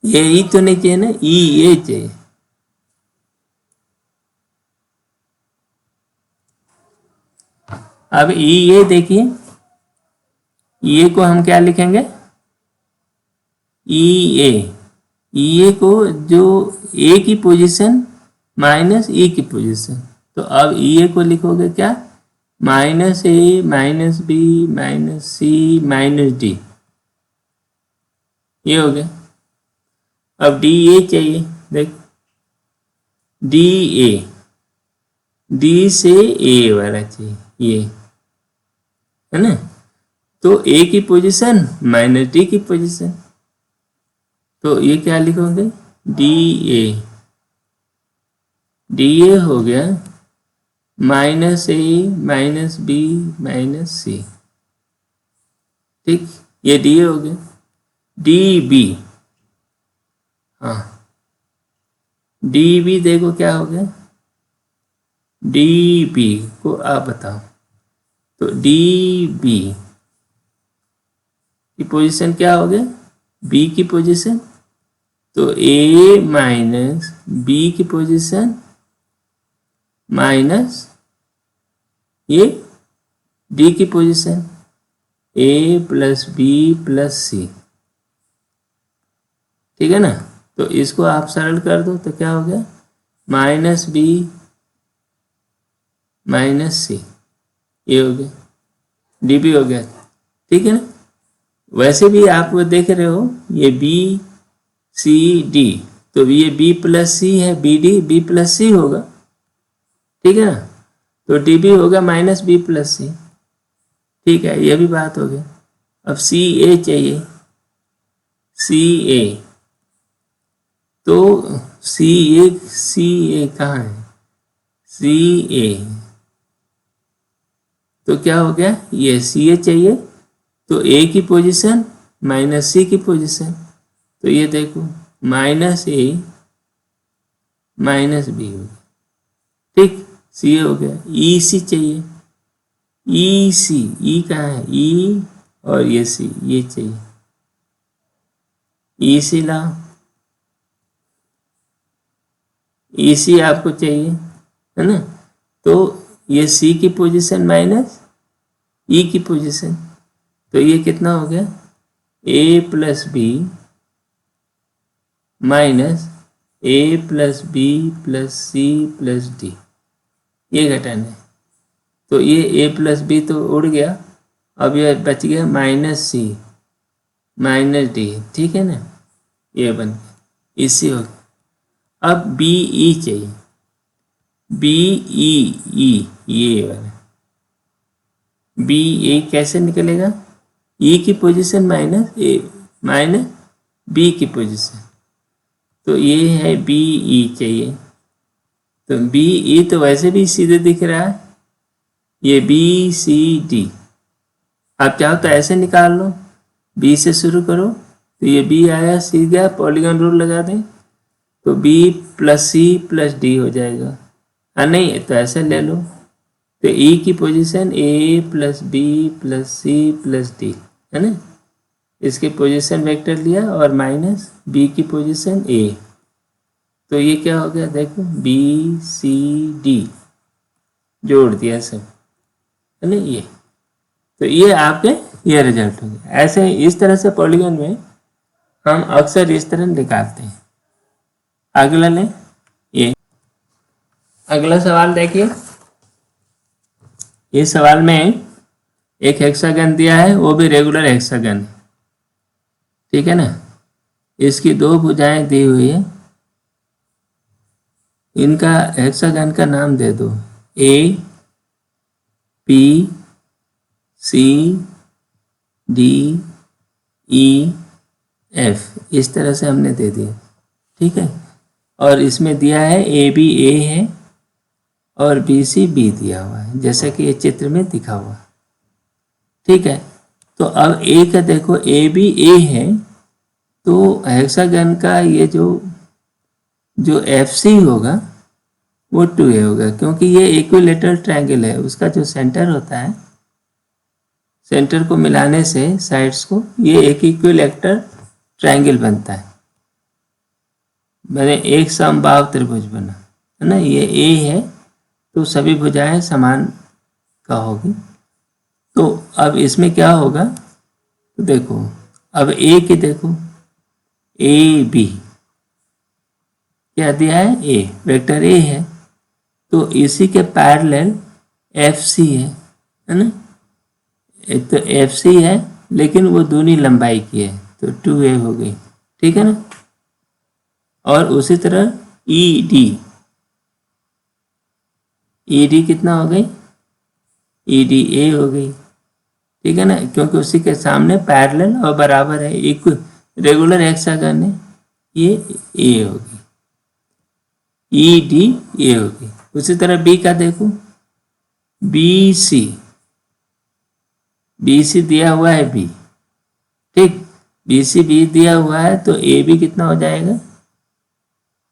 ये ई तो नहीं चाहिए ना, ई ए चाहिए। अब ई ए देखिए, ई को हम क्या लिखेंगे, ई ए को जो ए की पोजीशन माइनस ई की पोजीशन, तो अब ई ए को लिखोगे क्या, माइनस ए माइनस बी माइनस सी माइनस डी, ये हो गया। अब डी ए चाहिए, देख डी से ए वाला चाहिए, ये है ना, तो ए की पोजीशन माइनस डी की पोजीशन, तो ये क्या लिखोगे, डी ए हो गया माइनस ए माइनस बी माइनस सी। ठीक, ये डी ए हो गया, डी बी, हाँ डी बी देखो क्या हो गया, डी बी को आप बताओ, तो डी बी की पोजीशन क्या हो गया, बी की पोजीशन, तो ए माइनस बी की पोजीशन माइनस ये डी की position, A plus B plus सी। ठीक है ना, तो इसको आप सरल कर दो तो क्या हो गया, माइनस बी माइनस सी, ये हो गया, डी बी हो गया। ठीक है ना, वैसे भी आप देख रहे हो ये बी सी डी तो ये बी प्लस सी है, बी डी बी प्लस सी होगा, ठीक है ना। तो डी बी होगा माइनस बी प्लस सी, ठीक है, ये भी बात हो गई। अब सी ए चाहिए, सी ए, तो सी ए कहाँ है, सी ए, तो क्या हो गया, ये सी ए चाहिए, तो ए की पोजीशन माइनस सी की पोजीशन, तो ये देखो माइनस ए माइनस बी हो गया, ठीक, सी ए हो गया। ई सी चाहिए, ई सी, ई कहाँ है, ई और ये सी, ये चाहिए, ई सी लाओ, ई सी आपको चाहिए, है ना। तो ये सी की पोजीशन माइनस ई की पोजीशन, तो ये कितना हो गया, A plus B minus A plus B plus C plus D, ये घटाना है। तो ये ए प्लस बी तो उड़ गया, अब ये बच गया माइनस सी माइनस डी, ठीक है ना, ये बन गया, इसी हो गया। अब बी ई चाहिए, बी ई ये वाला बी ए कैसे निकलेगा, ई की पोजीशन माइनस ए माइनस बी की पोजीशन, तो ये है बी ई चाहिए। तो बी ई तो वैसे भी सीधे दिख रहा है, ये बी सी डी, आप चाहो तो ऐसे निकाल लो, बी से शुरू करो, तो ये बी आया, सी गया, पॉलीगॉन रूल लगा दें, तो B plus C plus D हो जाएगा। नहीं तो ऐसे ले लो, तो ई की position A plus B plus C plus D, है ना, इसकी पोजीशन वेक्टर लिया और माइनस बी की पोजीशन ए, तो ये क्या हो गया, देखो बी सी डी जोड़ दिया सब, है ना, ये, तो ये आपके ये रिजल्ट हो गया। ऐसे इस तरह से पॉलीगॉन में हम अक्सर इस तरह निकालते हैं। अगला लें, ये अगला सवाल देखिए, इस सवाल में एक हेक्सागन दिया है, वो भी रेगुलर हेक्सागन है, ठीक है ना, इसकी दो भुजाएं दी हुई है, इनका हेक्सागन का नाम दे दो, A P C D E F, इस तरह से हमने दे दिया, ठीक है। और इसमें दिया है ए बी ए है और बी सी बी दिया हुआ है, जैसा कि ये चित्र में दिखा हुआ, ठीक है। तो अब ए का देखो, ए बी ए है, तो हेक्सागन का ये जो एफ सी होगा वो 2a होगा, क्योंकि ये इक्विलेटरल ट्रायंगल है, उसका जो सेंटर होता है, सेंटर को मिलाने से साइड्स को, ये एक इक्विलेटरल ट्रायंगल बनता है, मैंने एक समबाहु त्रिभुज बना, है ना, ये ए है, तो सभी भुजाएं समान का होगी। तो अब इसमें क्या होगा, तो देखो अब ए की देखो, ए बी क्या दिया है, ए वेक्टर ए है, तो इसी के पैरेलल एफ सी है ना, एक तो एफ सी है लेकिन वो दूनी लंबाई की है, तो 2a हो गई, ठीक है ना। और उसी तरह ई डी कितना हो गई, ई डी ए हो गई, ठीक है ना, क्योंकि उसी के सामने पैरेलल और बराबर है, एक रेगुलर हेक्सागन है, ये ए हो गई, ई डी ए हो गई। उसी तरह बी का देखो, बी सी दिया हुआ है बी, ठीक, बी सी बी दिया हुआ है, तो ए बी कितना हो जाएगा,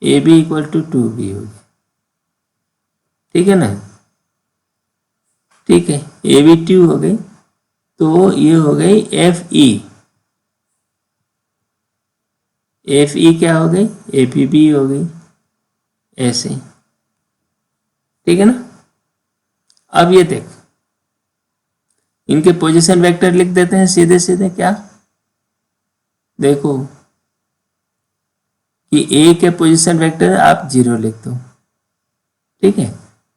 A B equal to 2b होगी, ठीक है ना, ठीक है, ए बी 2 हो गई, तो ये हो गई एफ ई क्या हो गई, ए पी बी हो गई, ऐसे, ठीक है ना। अब ये देख, इनके पोजीशन वेक्टर लिख देते हैं सीधे सीधे, क्या देखो कि ए के पोजीशन वेक्टर आप 0 लिख दो, ठीक है,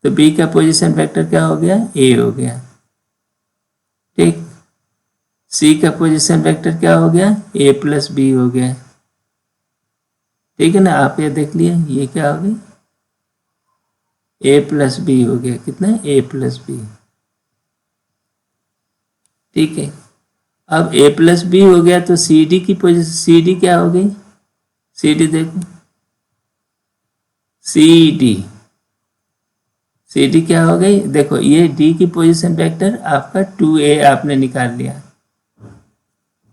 तो बी का पोजीशन वेक्टर क्या हो गया, ए हो गया, ठीक, सी का पोजीशन वेक्टर क्या हो गया, ए प्लस बी हो गया, ठीक है ना। आप ये देख लिया, ये क्या हो गई, a प्लस बी हो गया, कितना a प्लस बी। ठीक है, अब a प्लस बी हो गया तो सी डी की पोजीशन, सी डी क्या हो गई, सी डी देखो, सी डी, सी डी क्या हो गई, देखो ये डी की पोजीशन वेक्टर आपका 2a आपने निकाल लिया,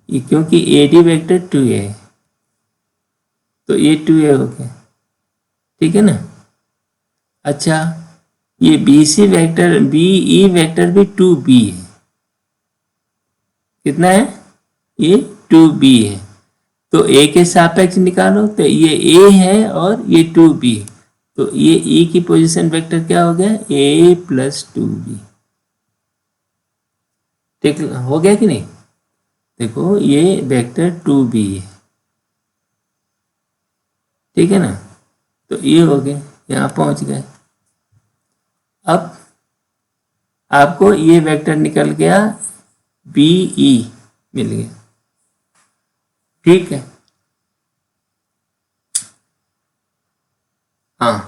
ये क्योंकि ए डी वेक्टर 2a है तो ये 2a हो गया। ठीक है ना। अच्छा, ये B C vector, B E vector भी 2b है, कितना है, ये 2b है। तो a के सापेक्ष निकालो, तो ये a है और ये 2b, तो ये e की पोजीशन वेक्टर क्या हो गया, a प्लस 2b। ठीक हो गया कि नहीं, देखो ये वेक्टर 2b है। ठीक है ना, तो ये हो गए, यहाँ पहुंच गए। अब आपको ये वेक्टर निकल गया, बी ई मिल गया। ठीक है, हाँ,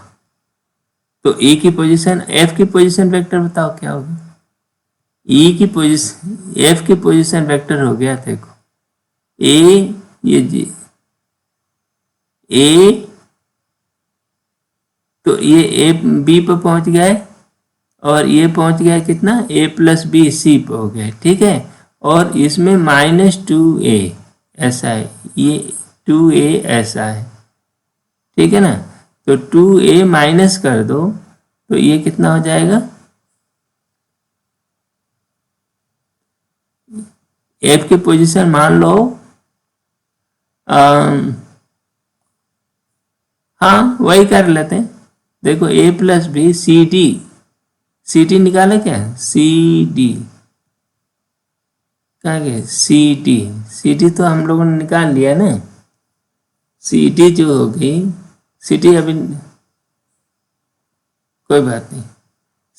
तो ए की पोजीशन, एफ की पोजीशन वेक्टर बताओ क्या होगी, ई की पोजीशन, एफ की पोजीशन वेक्टर हो गया, देखो ए, ये जी ए, तो ये ए बी पर पहुंच गया है और ये पहुंच गया कितना, a प्लस बी सी पे हो गया। ठीक है, और इसमें -2a ऐसा है, ये 2a ऐसा है। ठीक है ना, तो 2a माइनस कर दो तो ये कितना हो जाएगा, f की पोजीशन मान लो, हाँ वही कर लेते हैं। देखो a plus B C D, C D निकाले क्या, सी डी कहाँ गए, सी डी, सी डी तो हम लोगों ने निकाल लिया ना, सी डी जो हो गई, सी डी अभी कोई बात नहीं,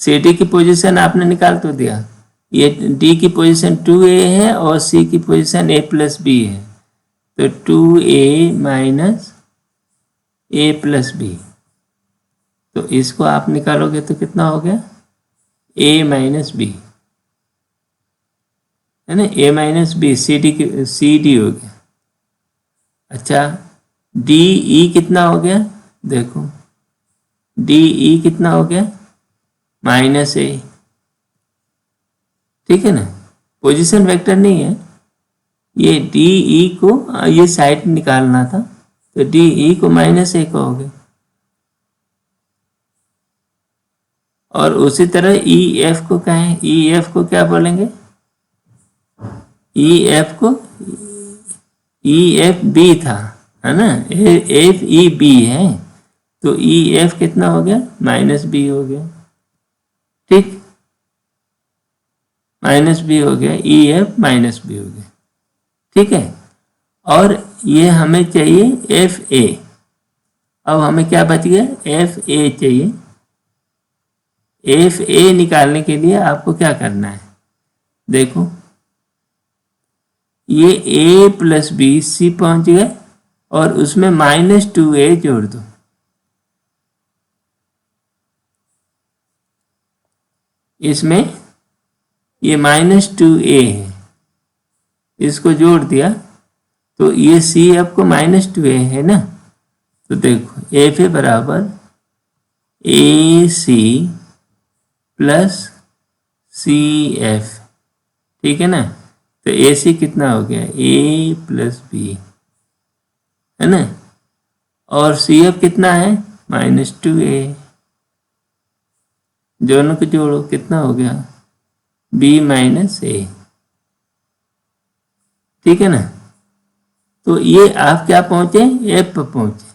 सी डी की पोजीशन आपने निकाल तो दिया, ये डी की पोजीशन 2a है और सी की पोजीशन a प्लस बी है, तो 2a minus a plus B, तो इसको आप निकालोगे तो कितना हो गया, a माइनस बी, है ना, a minus B, C D हो गया। अच्छा, डी ई कितना हो गया, देखो डी ई कितना हो गया, -a। ठीक है ना, पोजीशन वेक्टर नहीं है, ये डी ई को ये साइड निकालना था, तो डी ई को -a का हो गया। और उसी तरह ई एफ को कहें, ई एफ को क्या बोलेंगे, ई एफ को, ई एफ बी था, है ना, एफ ई बी है, तो ई एफ कितना हो गया, -b हो गया। ठीक, -b हो गया, ई एफ -b हो गया। ठीक है, और ये हमें चाहिए एफ ए, अब हमें क्या बच गया, एफ ए चाहिए। एफ ए निकालने के लिए आपको क्या करना है, देखो ये a प्लस बी सी पहुंच गए और उसमें -2a जोड़ दो, इसमें ये -2a है, इसको जोड़ दिया तो ये सी आपको -2a है ना, तो देखो एफ ए बराबर ए सी प्लस सी एफ। ठीक है ना, तो ए सी कितना हो गया, a प्लस बी, है ना, और सी एफ कितना है, -2a, दोनों को जोड़ो कितना हो गया, b -a। ठीक है ना, तो ये आप क्या पहुंचे, एफ पर पहुंचे,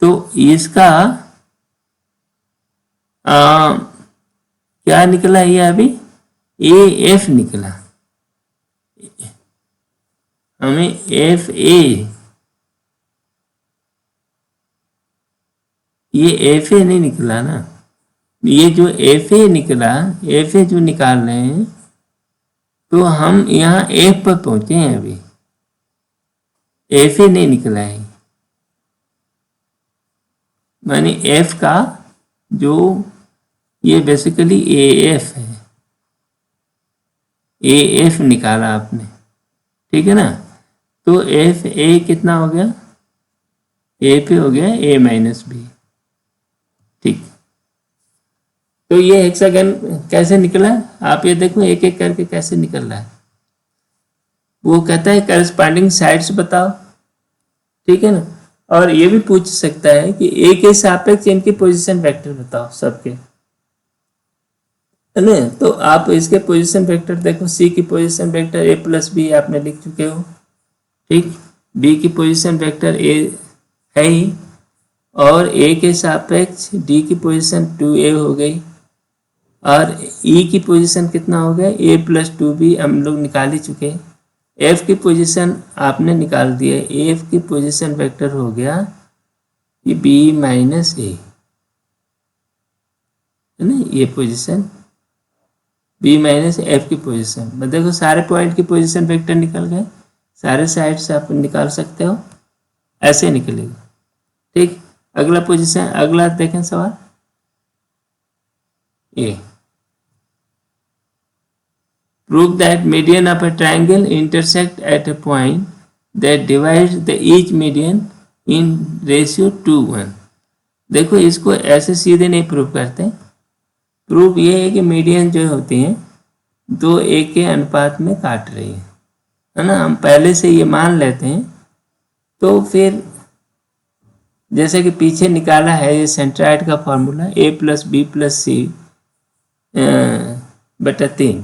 तो इसका क्या निकला, ये अभी ए एफ निकला, हमें एफ ए, ये एफ ए नहीं निकला ना, ये जो एफ ए निकला, एफ ए जो निकाल रहे हैं, तो हम यहाँ एफ पर पहुंचे हैं, अभी एफ ए नहीं निकला है, माने एफ का जो ये बेसिकली ए एफ है, ए एफ निकाला आपने, ठीक है ना। तो एफ ए कितना हो गया, ए पे हो गया ए माइनस बी, ठीक। तो ये हेक्सागन कैसे निकला, आप ये देखो एक एक करके कैसे निकल रहा है। वो कहता है करस्पॉन्डिंग साइड्स बताओ, ठीक है ना। और ये भी पूछ सकता है कि ए के सापेक्ष इनकी पोजीशन वेक्टर बताओ सबके, है ना। तो आप इसके पोजीशन वेक्टर देखो, सी की position vector A plus B आपने लिख चुके हो, ठीक। बी की पोजीशन वेक्टर ए है ही, और ए के सापेक्ष डी की पोजीशन 2a हो गई, और ई की पोजीशन कितना हो गया, ए प्लस 2b हम लोग निकाल ही चुके हैं। एफ की पोजीशन आपने निकाल दिया, एफ की पोजीशन वेक्टर हो गया ये बी माइनस ए, है ना। ये पोजीशन बी माइनस एफ की पोजीशन, देखो सारे पॉइंट की पोजीशन वेक्टर निकल गए, सारे साइड से आप निकाल सकते हो, ऐसे निकलेगा, ठीक। अगला पोजीशन, अगला देखें सवाल ये, prove that median of a triangle intersect at a point that divides the each median in ratio 2:1। देखो इसको ऐसे सीधे नहीं प्रूव करते, प्रूफ ये है कि मीडियन जो होती हैं दो एक के अनुपात में काट रही है ना। हम पहले से ये मान लेते हैं, तो फिर जैसे कि पीछे निकाला है ये सेंट्राइड का formula a plus B plus C बटा 3,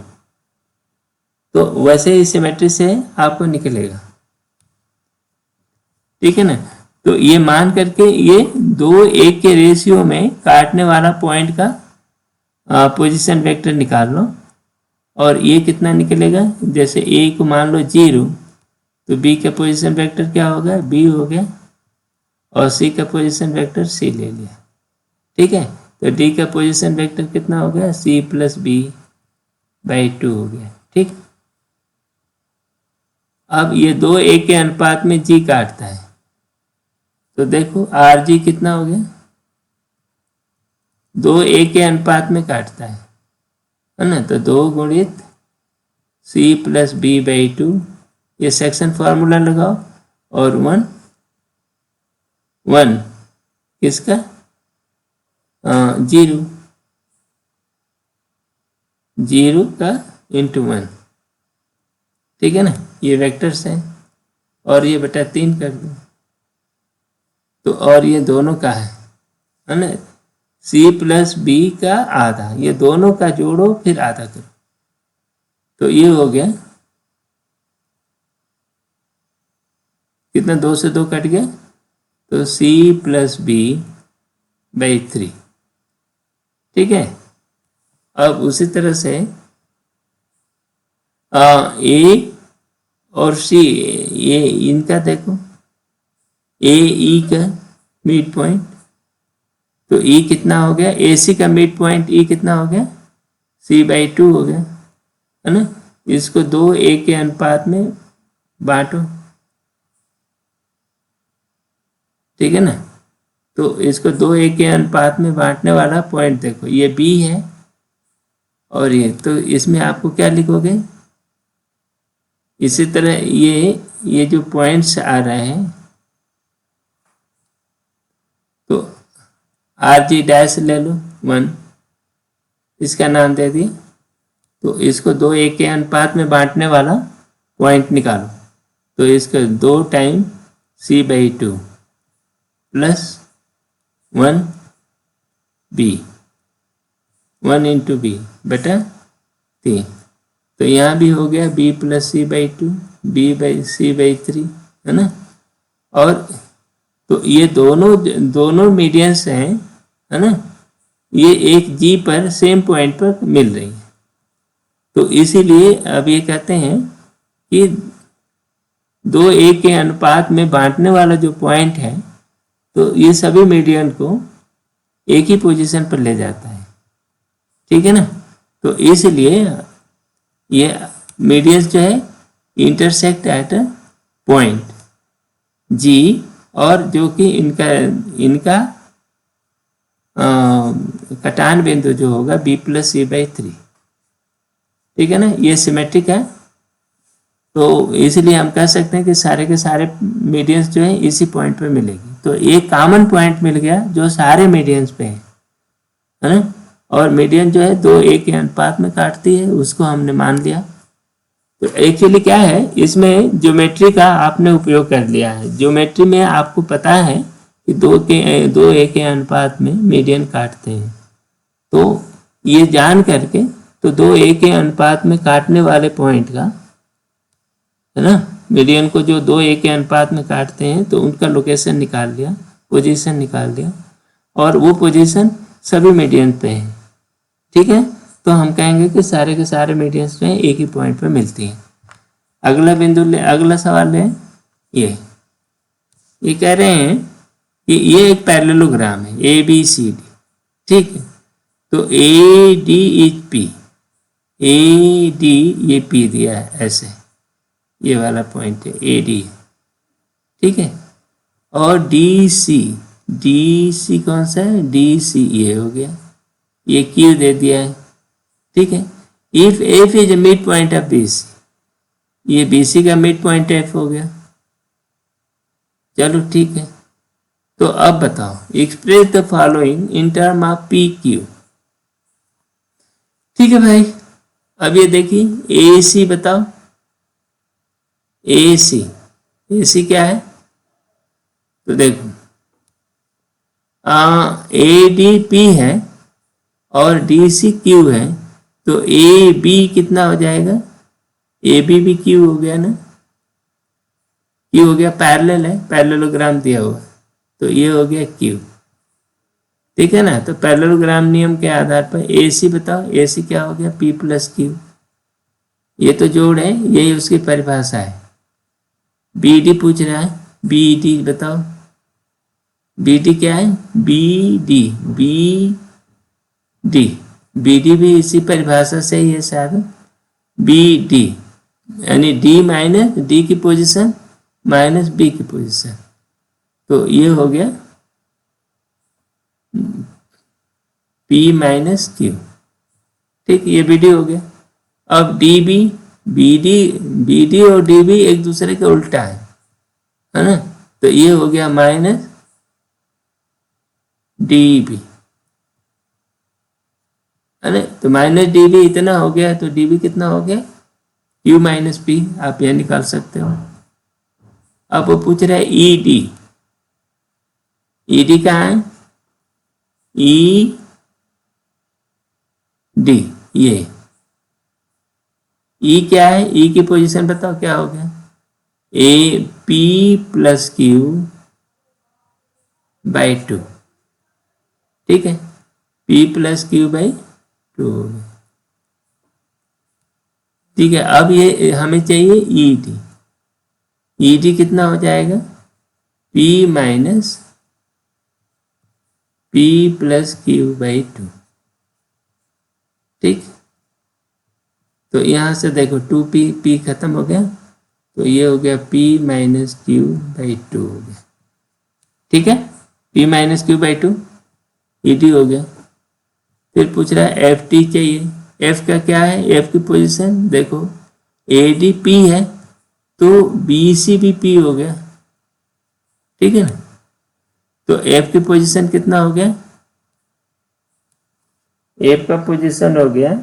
तो वैसे ही सिमेट्री से आपको निकलेगा, ठीक है ना। तो ये मान करके ये दो एक के रेशियो में काटने वाला पॉइंट का पोजीशन वेक्टर निकाल लो, और ये कितना निकलेगा, जैसे ए को मान लो 0, तो बी का पोजीशन वेक्टर क्या होगा, बी हो गया, और सी का पोजीशन वेक्टर सी ले लिया, ठीक है। तो डी का पोजीशन वेक्टर कितना हो गया, सी प्लस बी बाई 2 हो गया, ठीक। अब ये दो एक के अनुपात में जी काटता है, तो देखो आर जी कितना हो गया, दो एक के अनुपात में काटता है ना। तो 2 गुणित सी प्लस बी बाई 2, ये सेक्शन फॉर्मूला लगाओ, और 1 किसका, 0 का इंटू 1, ठीक है ना। ये वेक्टर्स हैं, और ये बटा 3 कर दो, तो और ये दोनों का है ना, सी प्लस बी का आधा, ये दोनों का जोड़ो फिर आधा करो, तो ये हो गया कितना, 2 से 2 कट गया, तो सी प्लस बी बाई 3, ठीक है। अब उसी तरह से ए और सी, ये इनका देखो, ए ई का मिड पॉइंट, तो ई कितना हो गया, ए सी का मिड पॉइंट ई कितना हो गया, सी बाई 2 हो गया, है ना। इसको दो एक के अनुपात में बांटो, ठीक है ना। तो इसको दो एक के अनुपात में बांटने वाला पॉइंट देखो, ये बी है, और ये, तो इसमें आपको क्या लिखोगे, इसी तरह ये जो पॉइंट्स आ रहे हैं, तो आर जी डैश ले लो 1, इसका नाम दे दिए, तो इसको दो एक के अनुपात में बांटने वाला पॉइंट निकालो, तो इसका 2 time C by 2 plus 1 B, 1 into B बटा 3, तो यहाँ भी हो गया b plus C by 2, B by C by 3, है ना। और तो ये दोनों मीडियंस हैं, है ना, ये एक g पर सेम पॉइंट पर मिल रही है, तो इसीलिए अब ये कहते हैं कि दो एक के अनुपात में बांटने वाला जो पॉइंट है, तो ये सभी मीडियन को एक ही पोजीशन पर ले जाता है, ठीक है ना। तो इसलिए ये मीडियंस जो है इंटरसेक्ट एट अ पॉइंट जी, और जो कि इनका कटान बिंदु जो होगा b+c/3, ठीक है ना, ये सिमेट्रिक है। तो इसलिए हम कह सकते हैं कि सारे के सारे मीडियंस जो है इसी पॉइंट पे मिलेगी। तो एक कॉमन पॉइंट मिल गया जो सारे मीडियंस पे है ना, और मीडियन जो है 2 a के अनुपात में काटती है, उसको हमने मान लिया। तो एक्चुअली क्या है, इसमें ज्योमेट्री का आपने उपयोग कर लिया है। ज्योमेट्री में आपको पता है कि 2 a के अनुपात में मीडियन काटते हैं। तो ये जान करके, तो 2 a के अनुपात में काटने वाले पॉइंट का, है ना, मीडियन को जो 2 a के अनुपात में काटते हैं, तो उनका लोकेशन निकाल लिया, पोजीशन निकाल लिया, और वो पोजीशन सभी मीडियन पे है, ठीक है। तो हम कहेंगे कि सारे के सारे मीडियंस जो है एक ही पॉइंट पे मिलती हैं। अगला बिंदु ले, अगला सवाल है ये कह रहे हैं कि ये एक पैरेललोग्राम है ABCD, ठीक है। तो AD इज P, AD ये P दिया है ऐसे, ये वाला पॉइंट है AD, ठीक है। और DC कौन सा है, DC ये हो गया, ये Q दे दिया है, ठीक है। If F is a mid point of BC, ये BC का मिड पॉइंट F हो गया, चलो ठीक है। तो अब बताओ, express the following in term of PQ, ठीक है भाई। अब ये देखिए AC बताओ, AC क्या है, तो देखो ADP है और DCQ है, तो AB कितना हो जाएगा, AB भी Q हो गया ना, Q हो गया, पैरेलल है, पैरेललोग्राम दिया हुआ, तो ये हो गया Q, ठीक है ना। तो पैरेललोग्राम नियम के आधार पर AC बताओ, AC क्या हो गया, P+Q, ये तो जोड़ है, यही उसकी परिभाषा है। BD पूछ रहा है, BD बताओ, BD क्या है, BD भी इसी परिभाषा से ही है शायद, BD यानी D की पोजीशन माइनस B की पोजीशन, तो ये हो गया P-Q, ठीक, ये BD हो गया। अब BD और DB एक दूसरे के उल्टा है ना, तो ये हो गया माइनस DB, है ना। तो माइनस DB इतना हो गया, तो DB कितना हो गया, Q-P, आप यह निकाल सकते हो। अब वो पूछ रहा है ED कहाँ है, ED, ये E क्या है, E की पोजीशन बताओ क्या हो गया, P+Q/2, ठीक है, P+Q/2 हो गया, ठीक है। अब ये हमें चाहिए ED कितना हो जाएगा, P+Q/2, ठीक। तो यहाँ से देखो 2P खत्म हो गया, तो ये हो गया P-Q/2 हो गया, ठीक है, P-Q/2 ED हो गया। फिर पूछ रहा है FT चाहिए, F का क्या है, F की पोजीशन देखो, ADP है, तो BC भी P हो गया, ठीक है ना। तो F की पोजीशन कितना हो गया, F का पोजीशन हो गया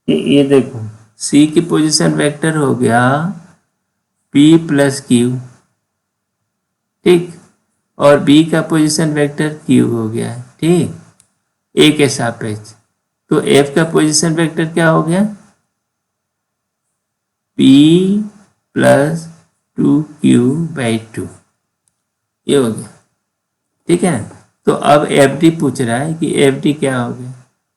कि ये देखो C की पोजीशन वेक्टर हो गया P+Q, ठीक, और B का पोजीशन वेक्टर Q हो गया, ठीक, A के सापेक्ष। तो F का पोजीशन वेक्टर क्या हो गया, P+2Q/2, ये हो गया, ठीक है। तो अब FD पूछ रहा है कि FD क्या हो गया,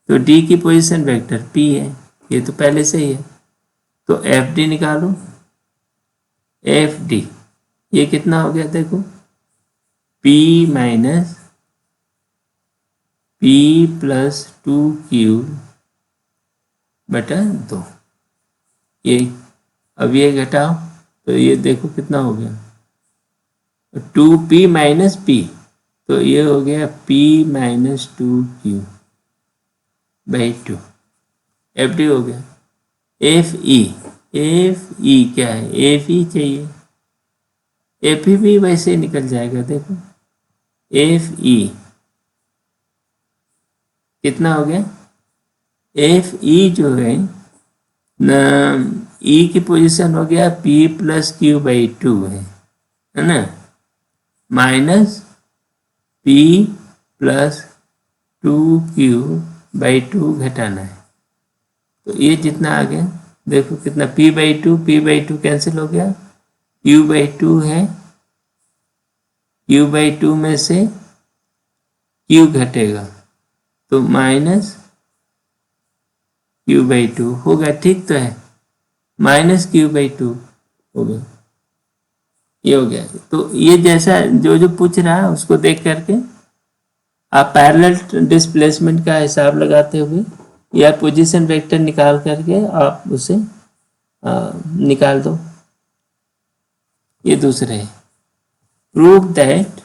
तो D की पोजीशन वेक्टर P है, ये तो पहले से ही है, तो FD निकालो, FD ये कितना हो गया, देखो P+2Q/2, ये अब ये घटाओ, तो ये देखो कितना हो गया, 2P - P, तो ये हो गया P minus 2Q by 2, F D हो गया। एफ ई क्या है, एफ ई चाहिए, एफ ई भी वैसे ही निकल जाएगा। देखो एफ ई कितना हो गया, एफ ई जो है न, ई की पोजीशन हो गया P प्लस Q बाई 2 है ना, minus P plus 2Q by 2 घटाना है। तो ये जितना आ गया, देखो कितना P बाई 2 कैंसिल हो गया, Q बाई 2 है, Q बाई 2 में से Q घटेगा तो माइनस Q बाई 2 होगा, ठीक तो है, माइनस Q बाई 2 हो गया, ये हो गया। तो ये जैसा जो जो पूछ रहा है उसको देख करके आप पैरेलल डिस्प्लेसमेंट का हिसाब लगाते हुए या पोजीशन वेक्टर निकाल करके आप उसे निकाल दो। ये दूसरे है, prove that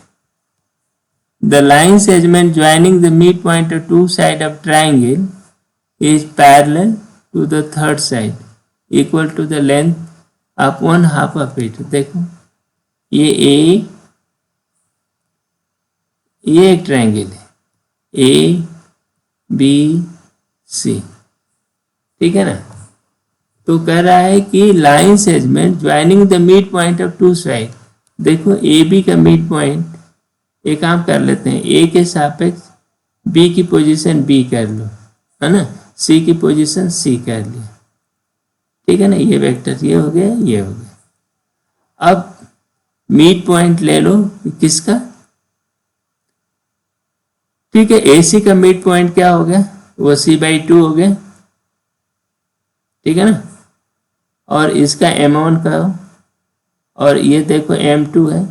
the line segment joining the mid point of two side of triangle is parallel to the third side equal to the length of one half of it. देखो ये एक ट्राइंगल है ए बी सी, ठीक है ना। तो कह रहा है कि line segment joining the mid point of two side. देखो ए बी का मिड पॉइंट, एक काम कर लेते हैं, ए के सापेक्ष बी की पोजीशन बी कर लो, है ना, सी की पोजीशन सी कर लिया, ठीक है ना। ये वेक्टर ये हो गया, ये हो गया। अब मिड पॉइंट ले लो किसका, ठीक है, ए सी का मिड पॉइंट क्या हो गया, वो सी बाई 2 हो गया, ठीक है ना। और इसका M1 का, और ये देखो M2 है,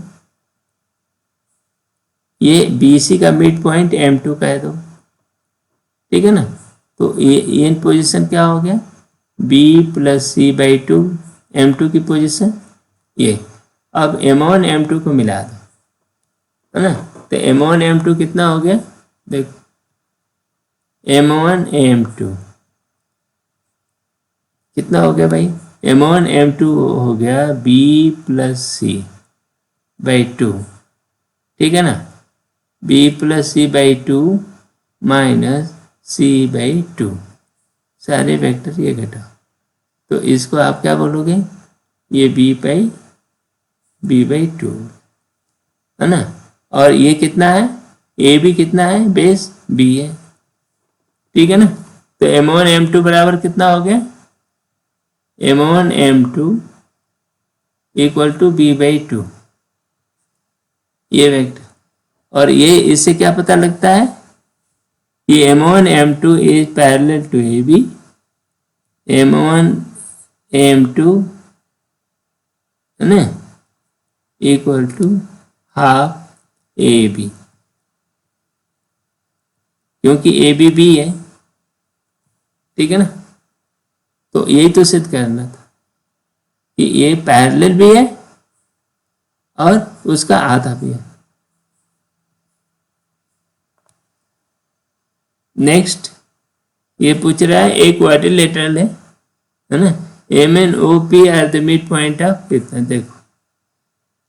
ये BC का मिड पॉइंट M2 कह दो, ठीक है ना। तो ये इन पोजीशन क्या हो गया, B plus C by 2, M2 की पोजीशन ये। अब M1 M2 को मिला दो, है ना। तो M1 M2 कितना हो गया, देखो M1 M2 कितना हो गया भाई, M1 M2 हो गया B प्लस C बाई 2, ठीक है ना, B plus C by 2 minus C by 2, सारे वेक्टर ये घटाओ, तो इसको आप क्या बोलोगे, ये B बाई 2, है ना। और ये कितना है, ए भी कितना है, बेस B है, ठीक है ना। तो M1 M2 बराबर कितना हो गया, M1 M2 equal to B by 2, ये वेक्टर। और ये इससे क्या पता लगता है कि M1 M2 is parallel to AB, M1 M2 है ना इक्वल टू हाफ AB, क्योंकि AB B है, ठीक है ना। तो यही तो सिद्ध करना था कि ये पैरेलल भी है और उसका आधा भी है। नेक्स्ट ये पूछ रहा है एक क्वाड्रिलेटरल है ना, MNOP are the mid point of कितना, देखो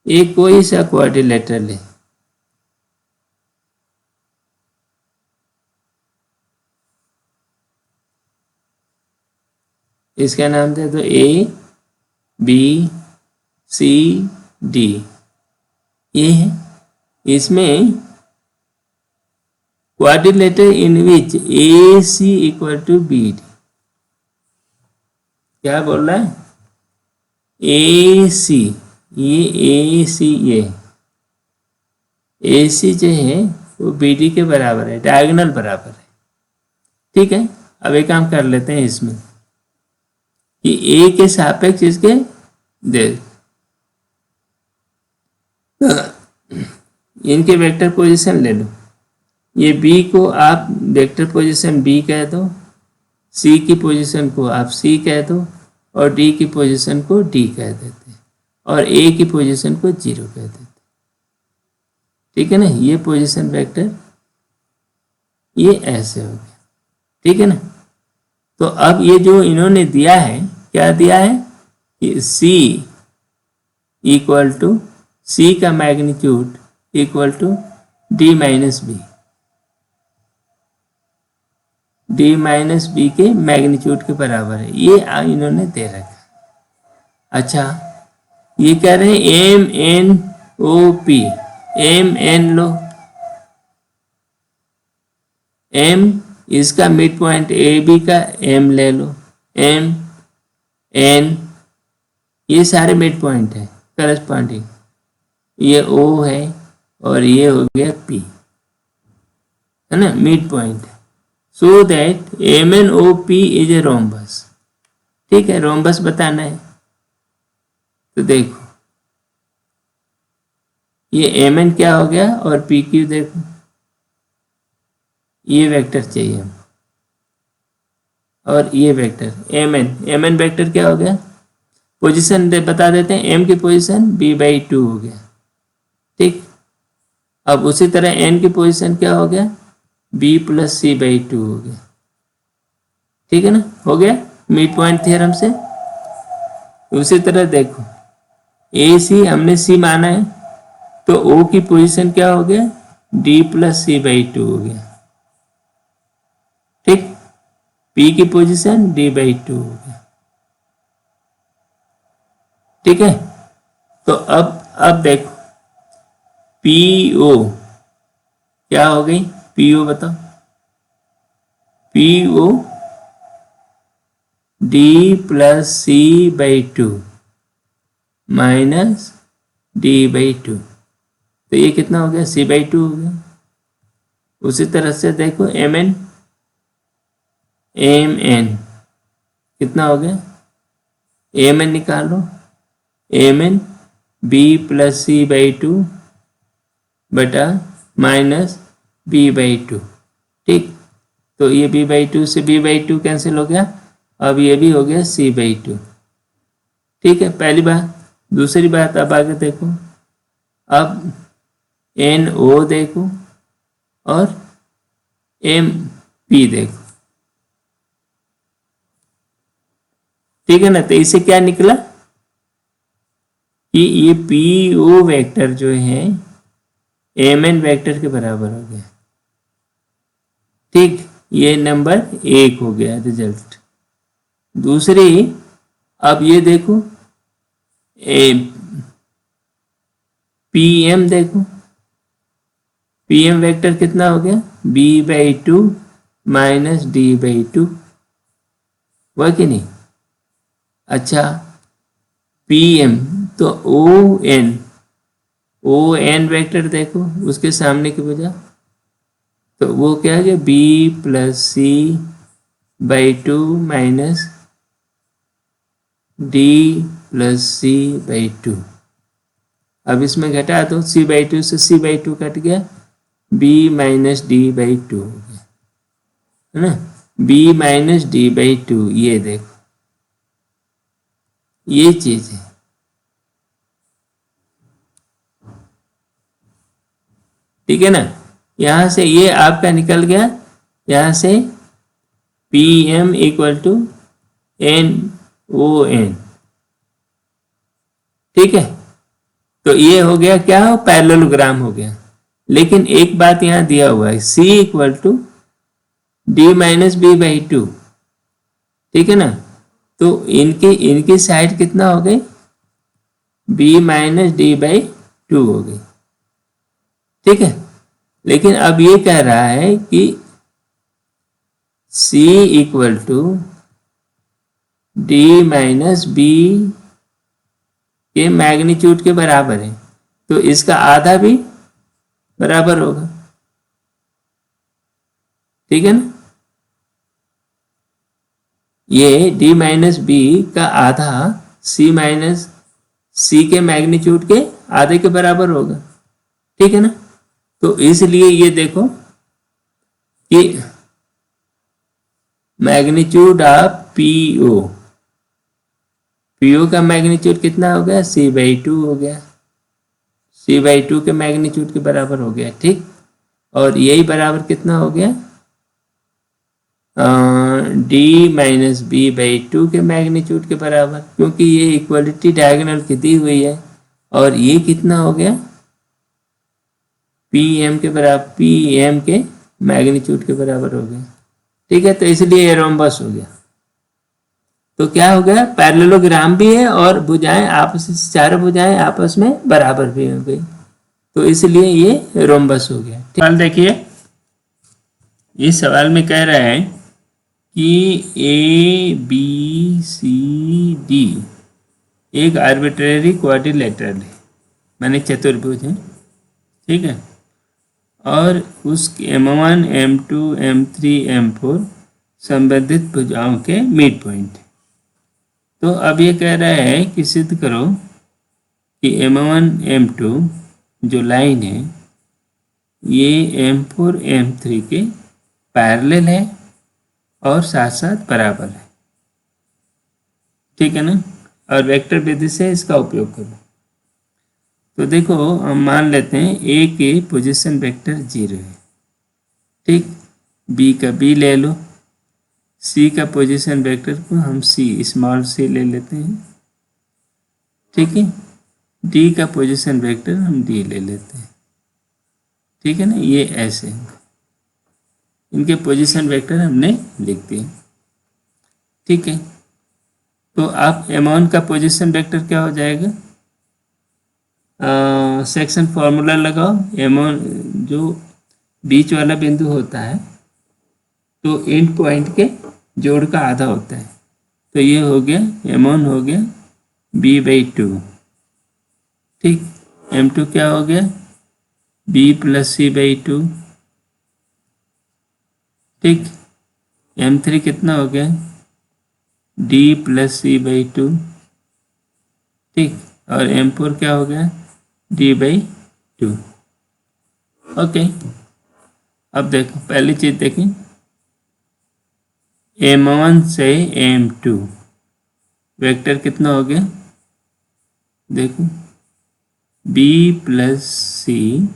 एक कोई सा क्वाड्रिलेटरल है, इसका नाम दे दो ABCD, ये है। इसमें quadrilateral in which AC equal to BD, क्या बोल रहा है, AC, ये AC, ये AC जो है वो BD के बराबर है, डायगोनल बराबर है, ठीक है। अब एक काम कर लेते हैं इसमें कि A के सापेक्ष इसके दे, इनके वेक्टर पोजीशन ले लो, ये B को आप वेक्टर पोजीशन B कह दो, C की पोजीशन को आप C कह दो, और D की पोजीशन को D कह देते, और A की पोजीशन को 0 कह देते, ठीक है ना, ये पोजीशन वेक्टर ये ऐसे हो गया, ठीक है ना। तो अब ये जो इन्होंने दिया है, क्या दिया है कि सी इक्वल टू, सी का magnitude equal to D minus B, D minus B के मैग्नीट्यूड के बराबर है, ये इन्होंने दे रखा। अच्छा, ये कह रहे हैं M N O P, M N लो, एम इसका मिड पॉइंट ए बी का एम ले लो, एम एन ये सारे मिड पॉइंट है करस्पॉन्डिंग, ये ओ है और ये हो गया पी, है ना, mid point. So that M N O P is a rhombus, ठीक है, रोम्बस बताना है। तो देखो ये एम एन क्या हो गया और पी क्यू, देखो ये वेक्टर चाहिए हम, और ये वेक्टर एम एन वेक्टर क्या हो गया, पोजीशन बता देते हैं, एम की पोजीशन b/2 हो गया, ठीक। अब उसी तरह एन की पोजीशन क्या हो गया, b + c/2 हो गया, ठीक है ना, हो गया मिड पॉइंट थ्योरम से। उसी तरह देखो ए सी हमने सी माना है, तो ओ की पोजीशन क्या हो गया, d + c/2 हो गया, ठीक। पी की पोजीशन d/2 हो गया, ठीक है। तो अब देखो पी ओ क्या हो गई, पी ओ बताओ, P O d + c/2 minus d/2, तो ये कितना हो गया, c/2 हो गया। उसी तरह से देखो एम एन कितना हो गया, एम एन निकालो, एम एन b + c/2 बटा माइनस b/2, ठीक। तो ये b/2 से b/2 कैंसिल हो गया, अब ये भी हो गया c/2, ठीक है, पहली बात। दूसरी बात अब आगे देखो, अब एन ओ देखो और एम पी देखो, ठीक है ना। तो इसे क्या निकला कि ये पी ओ वेक्टर जो है एम एन वेक्टर के बराबर हो गया, ठीक। ये नंबर 1 हो गया रिजल्ट। दूसरी, अब ये देखो पी एम देखो, पी एम वेक्टर कितना हो गया, b/2 माइनस d/2, हुआ कि नहीं। अच्छा, पी एम तो ओ एन वेक्टर देखो, उसके सामने की वजह, तो वो क्या है, b + c/2 minus d + c/2। अब इसमें घटा दो, c/2 से c/2 कट गया, b - d/2 हो गया, है ना, b - d/2, ये देखो ये चीज है, ठीक है ना। यहां से ये आपका निकल गया, यहां से P M equal to N O N, ठीक है। तो ये हो गया क्या, पैरेललोग्राम हो गया। लेकिन एक बात यहां दिया हुआ है, C equal to d - b/2, ठीक है ना। तो इनकी साइड कितना हो गई, b - d/2 हो गई, ठीक है। लेकिन अब ये कह रहा है कि C equal to d - b के मैग्नीट्यूड के बराबर है, तो इसका आधा भी बराबर होगा, ठीक है ना। ये d - b का आधा c के मैग्नीट्यूड के आधे के बराबर होगा, ठीक है ना। तो इसलिए ये देखो कि मैग्नीट्यूड ऑफ पीओ का मैग्नीट्यूड कितना हो गया, c/2 हो गया, c/2 के मैग्नीट्यूड के बराबर हो गया, ठीक। और यही बराबर कितना हो गया, d-b/2 के मैग्नीट्यूड के बराबर, क्योंकि ये इक्वलिटी डायगोनल की दी हुई है। और ये कितना हो गया, pm के बराबर, pm के मैग्नीट्यूड के बराबर हो गया, ठीक है। तो इसलिए ये रोम्बस हो गया। तो क्या हो गया, पैरेललोग्राम भी है और भुजाएं आपस में, चारों भुजाएं आपस में बराबर भी हो गई, तो इसलिए ये रोम्बस हो गया। सवाल देखिए, इस सवाल में कह रहा है कि ABCD एक आर्बिट्रेरी क्वाड्रिलेटरल है, माने चतुर्भुज है, ठीक है। और उसके M1, M2, M3, M4 संबंधित भुजाओं के मिड पॉइंट। तो अब ये कह रहा है कि सिद्ध करो कि M1, M2 जो लाइन है ये M4, M3 के पैरेलल है और साथ साथ बराबर है, ठीक है ना। और वेक्टर विधि से इसका उपयोग करो। तो देखो, हम मान लेते हैं ए के पोजीशन वेक्टर 0 है, ठीक। बी का बी ले लो, सी का पोजीशन वेक्टर को हम सी, स्मॉल सी ले लेते हैं, ठीक है। डी का पोजीशन वेक्टर हम डी ले लेते हैं, ठीक है ना। ये ऐसे इनके पोजीशन वेक्टर हमने लिख दिए, ठीक है। तो आप M1 का पोजीशन वेक्टर क्या हो जाएगा, सेक्शन फॉर्मूला लगाओ। M1 जो बीच वाला बिंदु होता है तो एंड पॉइंट के जोड़ का आधा होता है, तो ये हो गया M1 हो गया b/2, ठीक। M2 क्या हो गया, b + c/2, ठीक। M3 कितना हो गया, d + c/2, ठीक। और M4 क्या हो गया, d/2। ओके, अब देखो पहली चीज देखें, M1 से M2 वेक्टर कितना हो गया, देखो b + c/2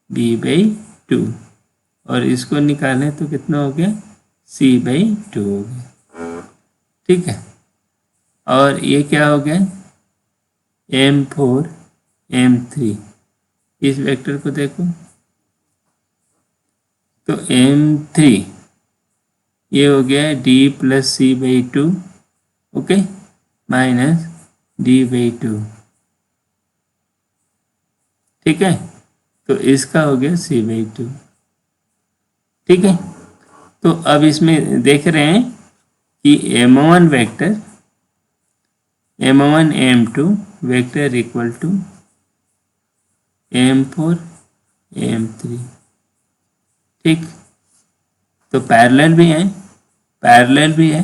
- b/2, और इसको निकालें तो कितना हो गया, c/2 हो गया, ठीक है। और ये क्या हो गया, M4, M3, इस वेक्टर को देखो तो M3 ये हो गया d + c/2, okay, minus d/2, ठीक है। तो इसका हो गया c/2, ठीक है। तो अब इसमें देख रहे हैं कि M1 vector, M1 M2 vector equal to M4 M3, ठीक। तो पैरेलल भी है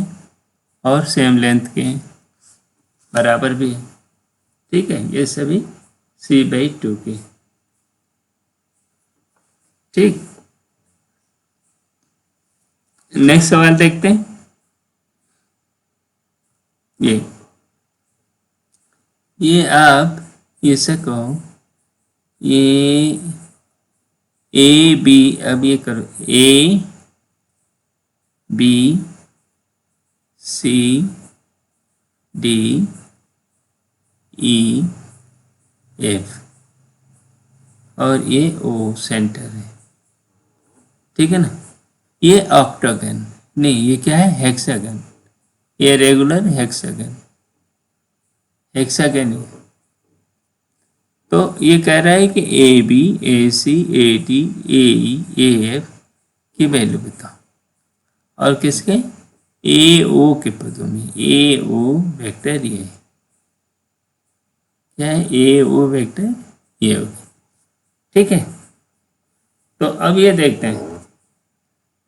और सेम लेंथ के हैं, बराबर भी है, ठीक है। ये सभी c/2 के, ठीक। नेक्स्ट सवाल देखते हैं। ये आप ऐसा कहो, ये ए बी, अब ये करो A B C D E F और ये O सेंटर है, ठीक है ना। ये ऑक्टागन नहीं, ये क्या है, हेक्सागन, ये रेगुलर हेक्सागन है। तो ये कह रहा है कि AB AC AD AE AF की वैल्यू बताओ, और किसके, AO के पदों में। AO वेक्टर ये है, क्या है, AO वेक्टर ये हो, ठीक है। तो अब ये देखते हैं,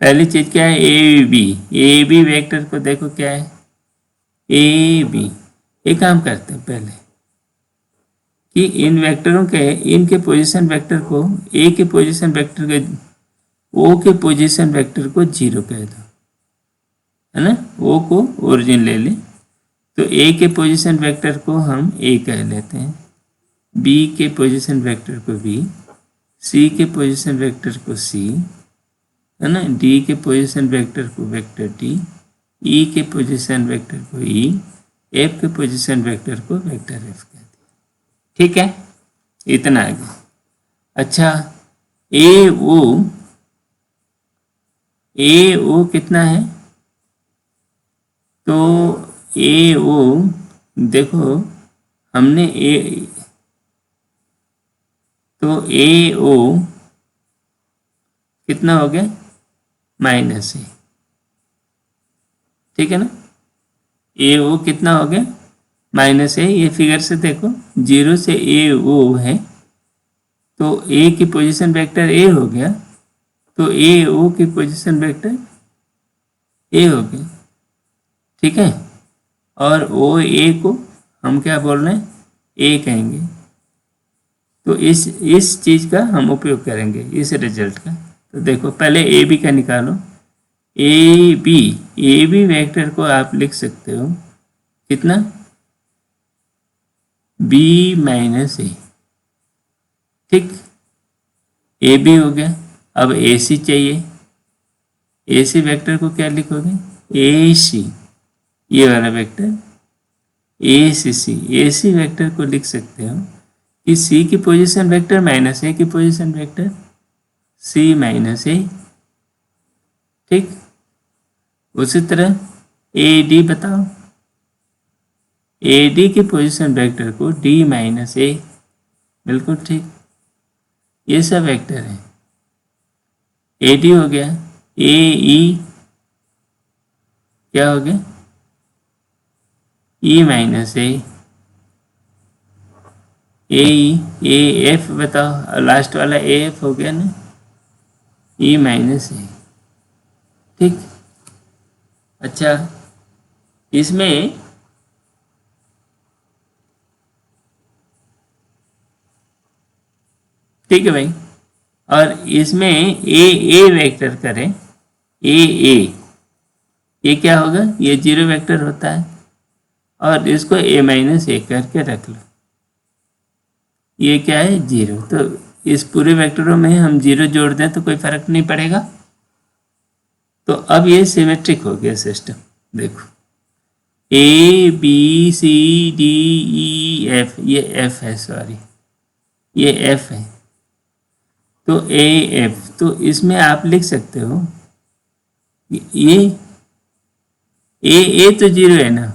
पहली चीज क्या है, AB वेक्टर को देखो क्या है, AB। एक काम करते हैं पहले कि इन वेक्टरों के, इनके पोजीशन वेक्टर को, A के पोजीशन वेक्टर के, O के पोजीशन वेक्टर को 0 कह दो, है ना। O को ओरिजिन ले ले, तो ए के पोजीशन वेक्टर को हम ए कह लेते हैं, बी के पोजीशन वेक्टर को बी, सी के पोजीशन वेक्टर को सी, है ना, डी के पोजीशन वेक्टर को वेक्टर डी, ई के पोजीशन वेक्टर को ई, एफ के पोजीशन वेक्टर को वेक्टर एफ कहते हैं। ठीक है, इतना आ गया। अच्छा, ए ओ कितना है? तो ए ओ देखो, हमने ए ओ कितना हो गया? माइनस ए। ठीक है ना, ए ओ कितना हो गया? Minus A. ये फिगर से देखो, 0 से ए ओ है, तो ए की पोजीशन वेक्टर ए हो गया, तो ए ओ की पोजीशन वेक्टर ए हो गया। ठीक है, और ओ ए को हम क्या बोल रहे हैं? ए कहेंगे। तो इस चीज का हम उपयोग करेंगे, इस रिजल्ट का। तो देखो, पहले ए बी का निकालो। ए बी वेक्टर को आप लिख सकते हो कितना? बी माइनस ए। ठीक, ए बी हो गया। अब ए सी चाहिए। ए सी वेक्टर को क्या लिखोगे? ए सी, ये वाला वेक्टर ए सी वेक्टर को लिख सकते हो कि सी की पोजीशन वेक्टर माइनस ए की पोजीशन वेक्टर सी माइनस ए। ठीक, उसी तरह ए डी बताओ, ए डी की पोजीशन वेक्टर को डी माइनस ए। बिल्कुल ठीक, ये सब वेक्टर है। ए डी हो गया। ए ई क्या हो गया? E minus A. A F बताओ, लास्ट वाला ए एफ हो गया ना, ई माइनस ए। ठीक, अच्छा, इसमें ठीक है भाई, और इसमें ए वेक्टर करें, ये क्या होगा? ये 0 वेक्टर होता है, और इसको ए माइनस ए करके रख लो। ये क्या है? 0। तो इस पूरे वेक्टरों में हम 0 जोड़ दें तो कोई फर्क नहीं पड़ेगा। तो अब ये सिमेट्रिक हो गया सिस्टम। देखो, A B C D E F, ये एफ है, सॉरी ये एफ है, तो ए एफ। तो इसमें आप लिख सकते हो ये ए तो 0 है ना,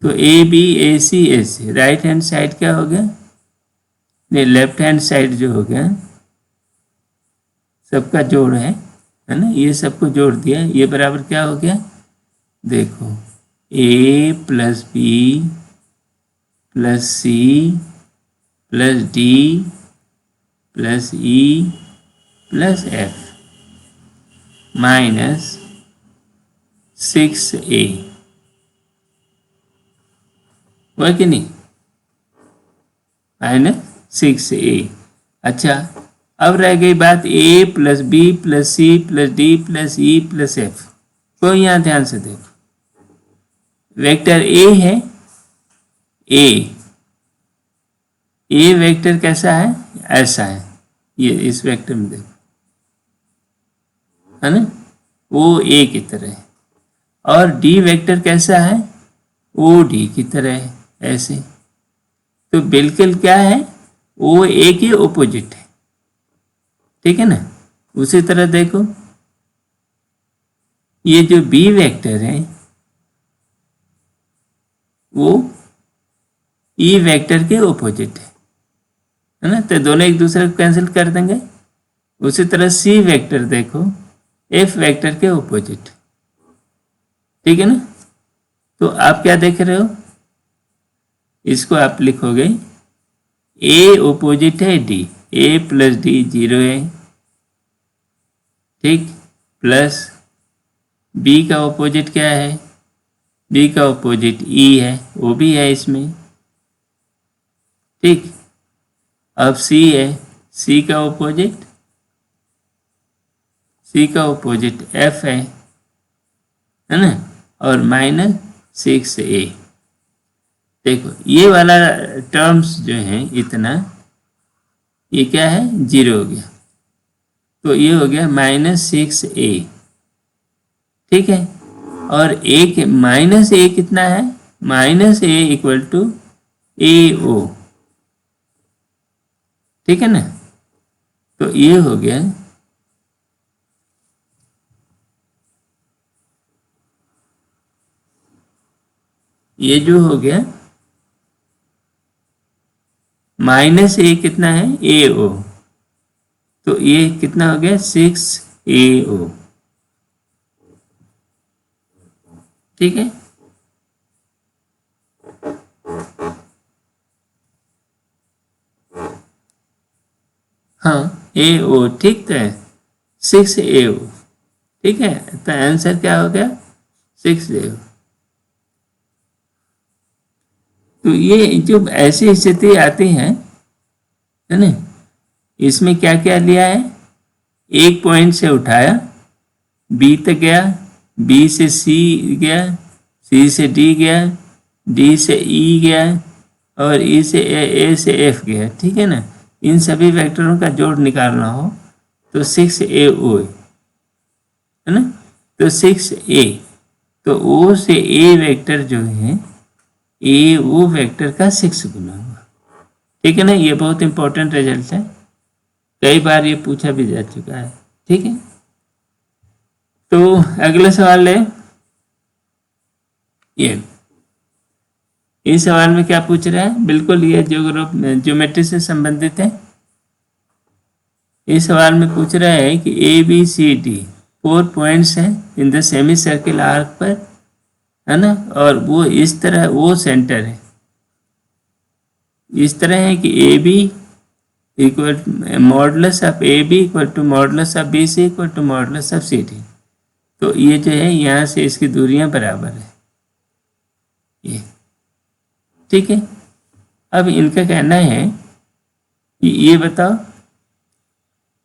तो A B A C right hand side क्या हो गया? नहीं, लेफ्ट हैंड साइड जो हो गया सबका जोड़ है ना, ये सबको जोड़ दिया, ये बराबर क्या हो गया? देखो, A plus B plus C plus D plus E plus F minus 6a, हुआ कि नहीं? Minus 6a। अच्छा, अब रह गई बात a plus B plus C plus D plus E plus F को। यहाँ ध्यान से देखो, वेक्टर a है, ए वेक्टर कैसा है? ऐसा है, ये इस वेक्टर में देखो, है ना, वो ए की तरह है। और डी वेक्टर कैसा है? ओ डी की तरह है, ऐसे। तो बिल्कुल क्या है? ओ ए के ऑपोजिट है। ठीक है ना, उसी तरह देखो, ये जो बी वेक्टर है वो ई वेक्टर के ऑपोजिट है ना, तो दोनों एक दूसरे को कैंसिल कर देंगे। उसी तरह सी वेक्टर देखो, एफ वेक्टर के ऑपोजिट। ठीक है ना, तो आप क्या देख रहे हो? इसको आप लिखोगे ए ऑपोजिट है डी, ए प्लस डी 0 है, ठीक, प्लस बी का ऑपोजिट क्या है? बी का ऑपोजिट ई है, वो भी है इसमें, ठीक। अब सी है, सी का ऑपोजिट एफ है ना, और माइनस 6a। देखो ये वाला टर्म्स जो है इतना, ये क्या है, 0 हो गया, तो ये हो गया -6a, ठीक है। और a माइनस ए कितना है, -a इक्वल टू AO, ठीक है ना। तो ये हो गया, ये जो हो गया -a कितना है, AO, तो ये कितना हो गया 6AO, ठीक है। हाँ AO, ठीक तो है, 6AO, ठीक है। तो आंसर क्या हो गया, 6AO। तो ये जो ऐसी स्थिति आती है ना, इसमें क्या क्या लिया है, एक पॉइंट से उठाया, बी तक गया, बी से सी गया, सी से डी गया, डी से ई गया, और ई से ए से एफ गया, ठीक है ना। इन सभी वेक्टरों का जोड़ निकालना हो तो 6AO है ना, तो 6A, तो O से A वेक्टर जो है, ए वो वेक्टर का 6 गुना होगा, ठीक है ना। ये बहुत इंपॉर्टेंट रिजल्ट है, कई बार ये पूछा भी जा चुका है, ठीक है। तो अगला सवाल है ये, इस सवाल में क्या पूछ रहा है, बिल्कुल ये ज्योमेट्री से संबंधित है। इस सवाल में पूछ रहा है कि ABCD 4 पॉइंट्स हैं in the semi circle arc पर, है ना, और वो इस तरह, वो सेंटर है इस तरह है कि AB equal modulus of AB equal to modulus of BC equal to modulus of CD। तो ये जो है यहाँ से इसकी दूरियां बराबर है, ये ठीक है। अब इनका कहना है कि ये बताओ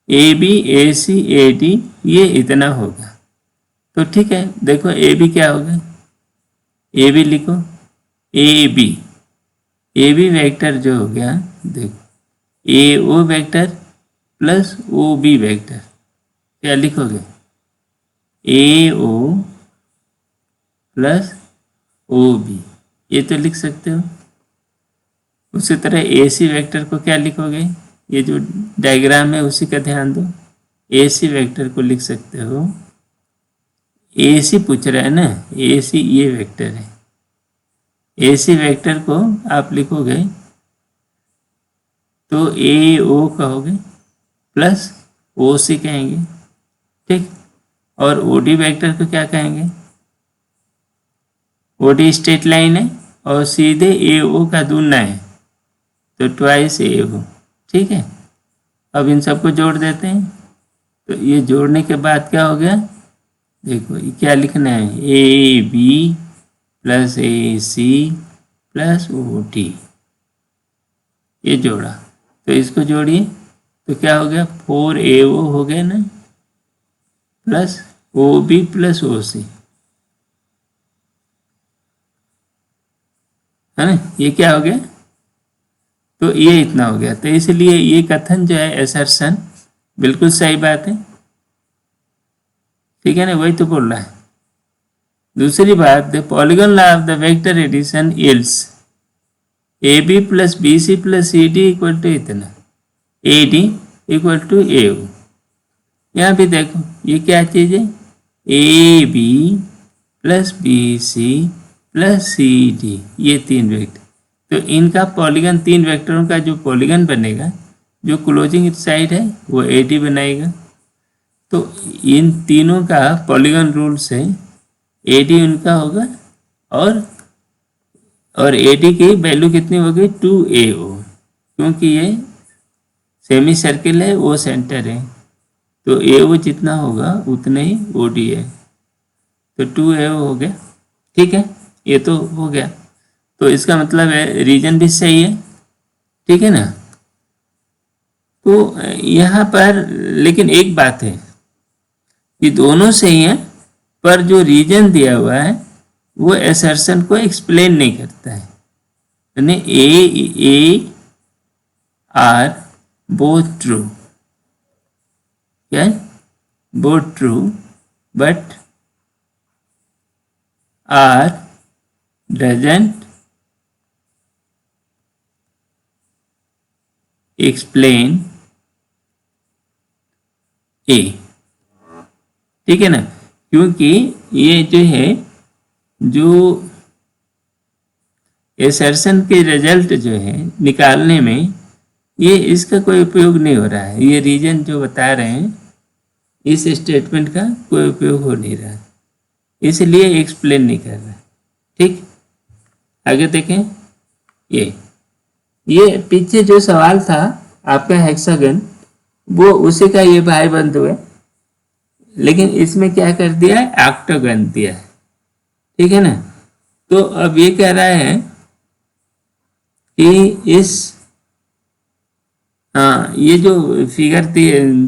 AB AC AD ये इतना होगा, तो ठीक है। देखो AB क्या होगा, AB लिखो, AB वेक्टर जो हो गया, देखो AO vector plus OB vector, क्या लिखोगे, AO प्लस OB, ये तो लिख सकते हो। उसी तरह AC वेक्टर को क्या लिखोगे, ये जो डायग्राम है उसी का ध्यान दो, AC वेक्टर को लिख सकते हो, AC पूछ रहा है ना, AC ये वेक्टर है, AC वेक्टर को आप लिखोगे तो AO कहोगे प्लस OC कहेंगे, ठीक। और OD वेक्टर को क्या कहेंगे, OD स्ट्रेट लाइन है और सीधे AO का दूना है, तो ट्वाइस AO, ठीक है। अब इन सबको जोड़ देते हैं, तो ये जोड़ने के बाद क्या हो गया, देखो ये क्या लिखना है, AB plus AC plus OD, ये जोड़ा, तो इसको जोड़िए तो क्या हो गया, 4AO हो गया ना, प्लस OB प्लस OC, है ना, ये क्या हो गया, तो ये इतना हो गया। तो इसलिए ये कथन जो है, एसर्शन, बिल्कुल सही बात है, ठीक है ना, वही तो बोल रहा है। दूसरी बात, the polygon law of the vector addition is AB plus BC plus CD equal to इतना, AD इक्वल टू AO। यहाँ भी देखो ये क्या चीज़ है, AB plus BC plus CD, ये 3 वेक्टर, तो इनका पॉलीगन, 3 वेक्टरों का जो पॉलीगन बनेगा, जो क्लोजिंग साइड है वो AD बनाएगा। तो इन तीनों का पॉलीगन रूल से AD उनका होगा, और AD की वैल्यू कितनी होगी, 2AO, क्योंकि ये सेमी सर्किल है, वो सेंटर है, तो AO जितना होगा उतना ही OD है, तो 2AO हो गया, ठीक है। ये तो हो गया, तो इसका मतलब है रीजन भी सही है, ठीक है ना। तो यहाँ पर लेकिन एक बात है कि दोनों सही हैं, पर जो रीजन दिया हुआ है वो एसर्शन को एक्सप्लेन नहीं करता है, यानी ए आर बोथ ट्रू, क्या both true, but R doesn't explain A. ठीक है ना, क्योंकि ये जो है, जो एसर्शन के रिजल्ट जो है निकालने में, ये इसका कोई उपयोग नहीं हो रहा है। ये रीजन जो बता रहे हैं इस स्टेटमेंट का कोई उपयोग हो नहीं रहा है, इसलिए एक्सप्लेन नहीं कर रहा। ठीक, आगे देखें। ये पीछे जो सवाल था आपका हेक्सागन, वो उसी का ये भाई बंधु है, लेकिन इसमें क्या कर दिया है, ऑक्टागन दिया है। ठीक है ना, तो अब ये कह रहा है कि इस ये जो फिगर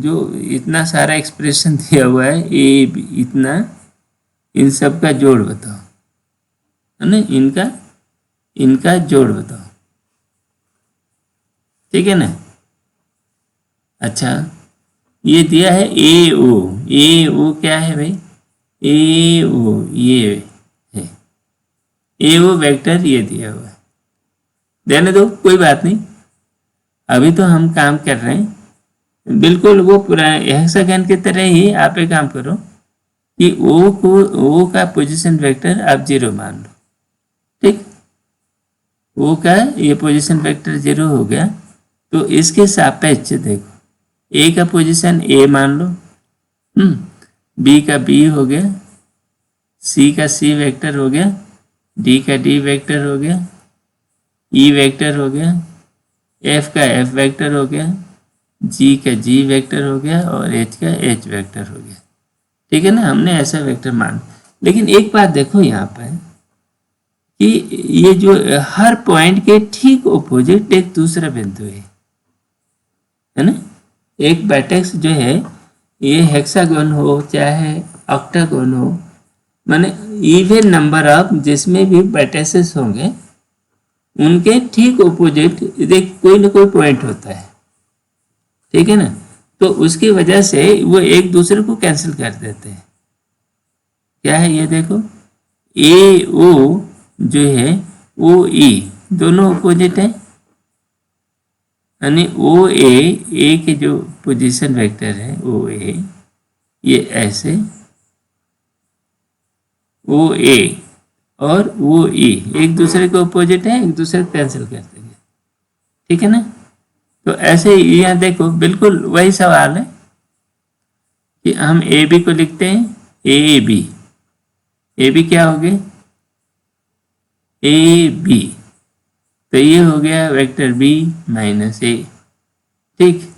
जो इतना सारा एक्सप्रेशन दिया हुआ है, ये इतना, इन सब का जोड़ बताओ, है ना, इनका जोड़ बताओ। ठीक है ना। अच्छा, ये दिया है ए ओ क्या है भाई, ए ओ ये है, ए ओ वेक्टर ये दिया हुआ है। देने दो, कोई बात नहीं, अभी तो हम काम कर रहे हैं। बिल्कुल वो पूरा हेक्सागन की तरह ही आप एक काम करो कि ओ का पोजीशन वेक्टर आप 0 मान लो। ठीक, ओ का ये पोजीशन वेक्टर 0 हो गया, तो इसके सापेक्ष देखो, ए का पोजीशन ए मान लो, बी का बी हो गया, सी का सी वेक्टर हो गया, डी का डी वेक्टर हो गया, ई वेक्टर हो गया, एफ का एफ वेक्टर हो गया, जी का जी वेक्टर हो गया, और एच का एच वेक्टर हो गया। ठीक है ना, हमने ऐसा वेक्टर मान। लेकिन एक बात देखो यहाँ पर कि ये जो हर पॉइंट के ठीक ऑपोजिट एक दूसरा बिंदु है ना। एक वर्टेक्स जो है, ये हेक्सागोन हो चाहे ऑक्टागोन हो, माने इवन नंबर ऑफ जिसमें भी वर्टेक्सेस होंगे उनके ठीक ऑपोजिट देख कोई ना कोई पॉइंट होता है। ठीक है ना, तो उसकी वजह से वो एक दूसरे को कैंसिल कर देते हैं। क्या है ये देखो, ए ओ जो है ओ ई दोनों ऑपोजिट है, यानी ओ ए के जो पोजीशन वेक्टर है ओ ए, ये ऐसे ओ ए और वो ई एक दूसरे के ऑपोजिट है, एक दूसरे को कैंसिल कर देंगे। ठीक है ना, तो ऐसे यहाँ देखो बिल्कुल वही सवाल है कि हम ए बी को लिखते हैं ए बी क्या हो गया, ए बी, तो ये हो गया वेक्टर बी माइनस ए। ठीक,